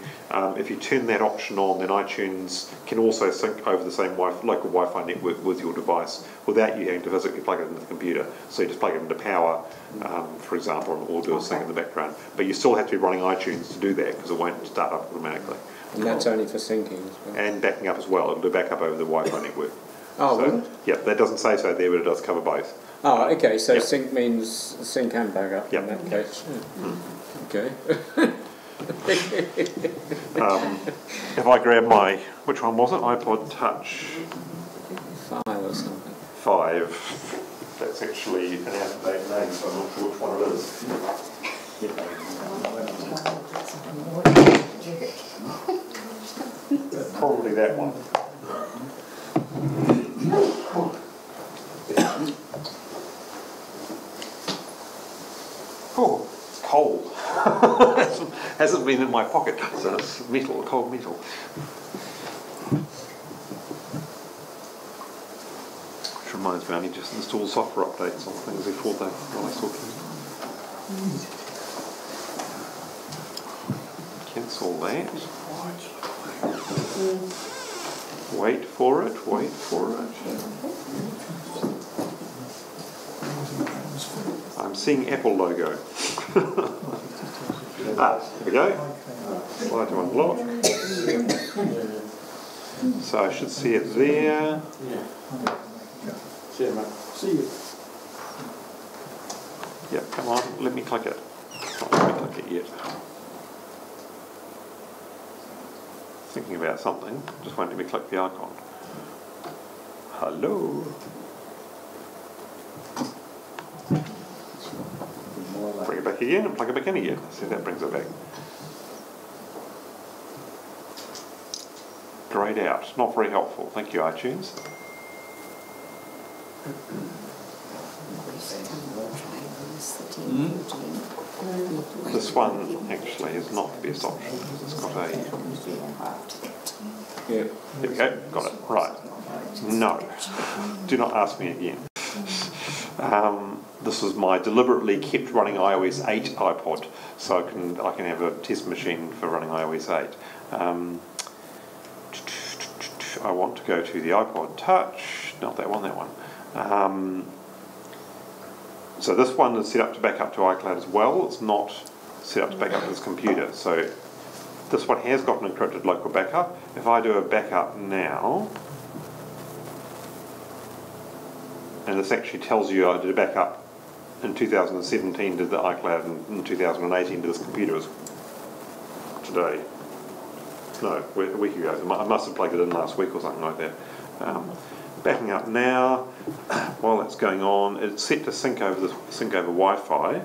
If you turn that option on, then iTunes can also sync over the same local Wi-Fi network with your device without you having to physically plug it into the computer. So you just plug it into power, for example, and it will do a sync in the background. But you still have to be running iTunes to do that, because it won't start up automatically. And that's only for syncing as well? And backing up as well. It'll do backup over the Wi-Fi network. Oh, will it? Yeah, that doesn't say so there, but it does cover both. Oh, okay, so sync means sync and backup in that case. Okay. If I grab which one was it? iPod Touch 5 or something. 5. That's actually an out-of-date name, so I'm not sure which one it is. Probably that one. Oh, it's cold. Hasn't been in my pocket, so it's metal, cold metal. Which reminds me, I need to just install software updates on things before while I talk to you. Cancel that. Wait for it, wait for it. I'm seeing Apple logo. Here we go. Slide to unlock. So I should see it there. See you, mate. See you. Yep, come on, let me click it. Not let me click it yet. Thinking about something, just won't let me click the icon. Hello. back again and plug it back in again. See if that brings it back. Grayed out. Not very helpful. Thank you, iTunes. This one actually is not the best option because it's got a... Yeah. There we go, got it. Right. No. Do not ask me again. This is my deliberately kept running iOS 8 iPod, so I can have a test machine for running iOS 8. I want to go to the iPod Touch, not that one, that one. So this one is set up to back up to iCloud as well. It's not set up to back up to this computer. So this one has got an encrypted local backup. If I do a backup now, and this actually tells you I did a backup in 2017 to the iCloud and in 2018 to this computer as today. No, a week ago. I must have plugged it in last week or something like that. Backing up now, while that's going on, it's set to sync over Wi-Fi.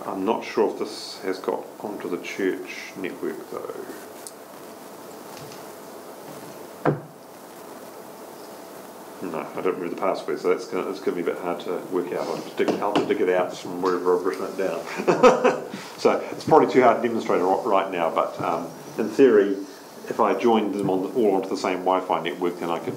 I'm not sure if this has got onto the church network though. No, I don't remember the password, so it's going to be a bit hard to work out. I'll have to dig it out from wherever I've written it down. So it's probably too hard to demonstrate right now, but in theory, if I joined them all onto the same Wi-Fi network, then I could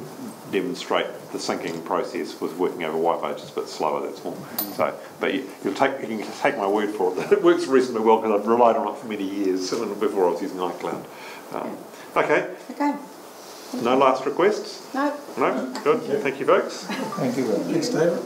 demonstrate the syncing process was working over Wi-Fi, just a bit slower, that's all. So, but you can take my word for it that it works reasonably well because I've relied on it for many years before I was using iCloud. Okay. Okay. No last requests? No. No? Good. Thank you, folks. Thank you very much. Thanks, David.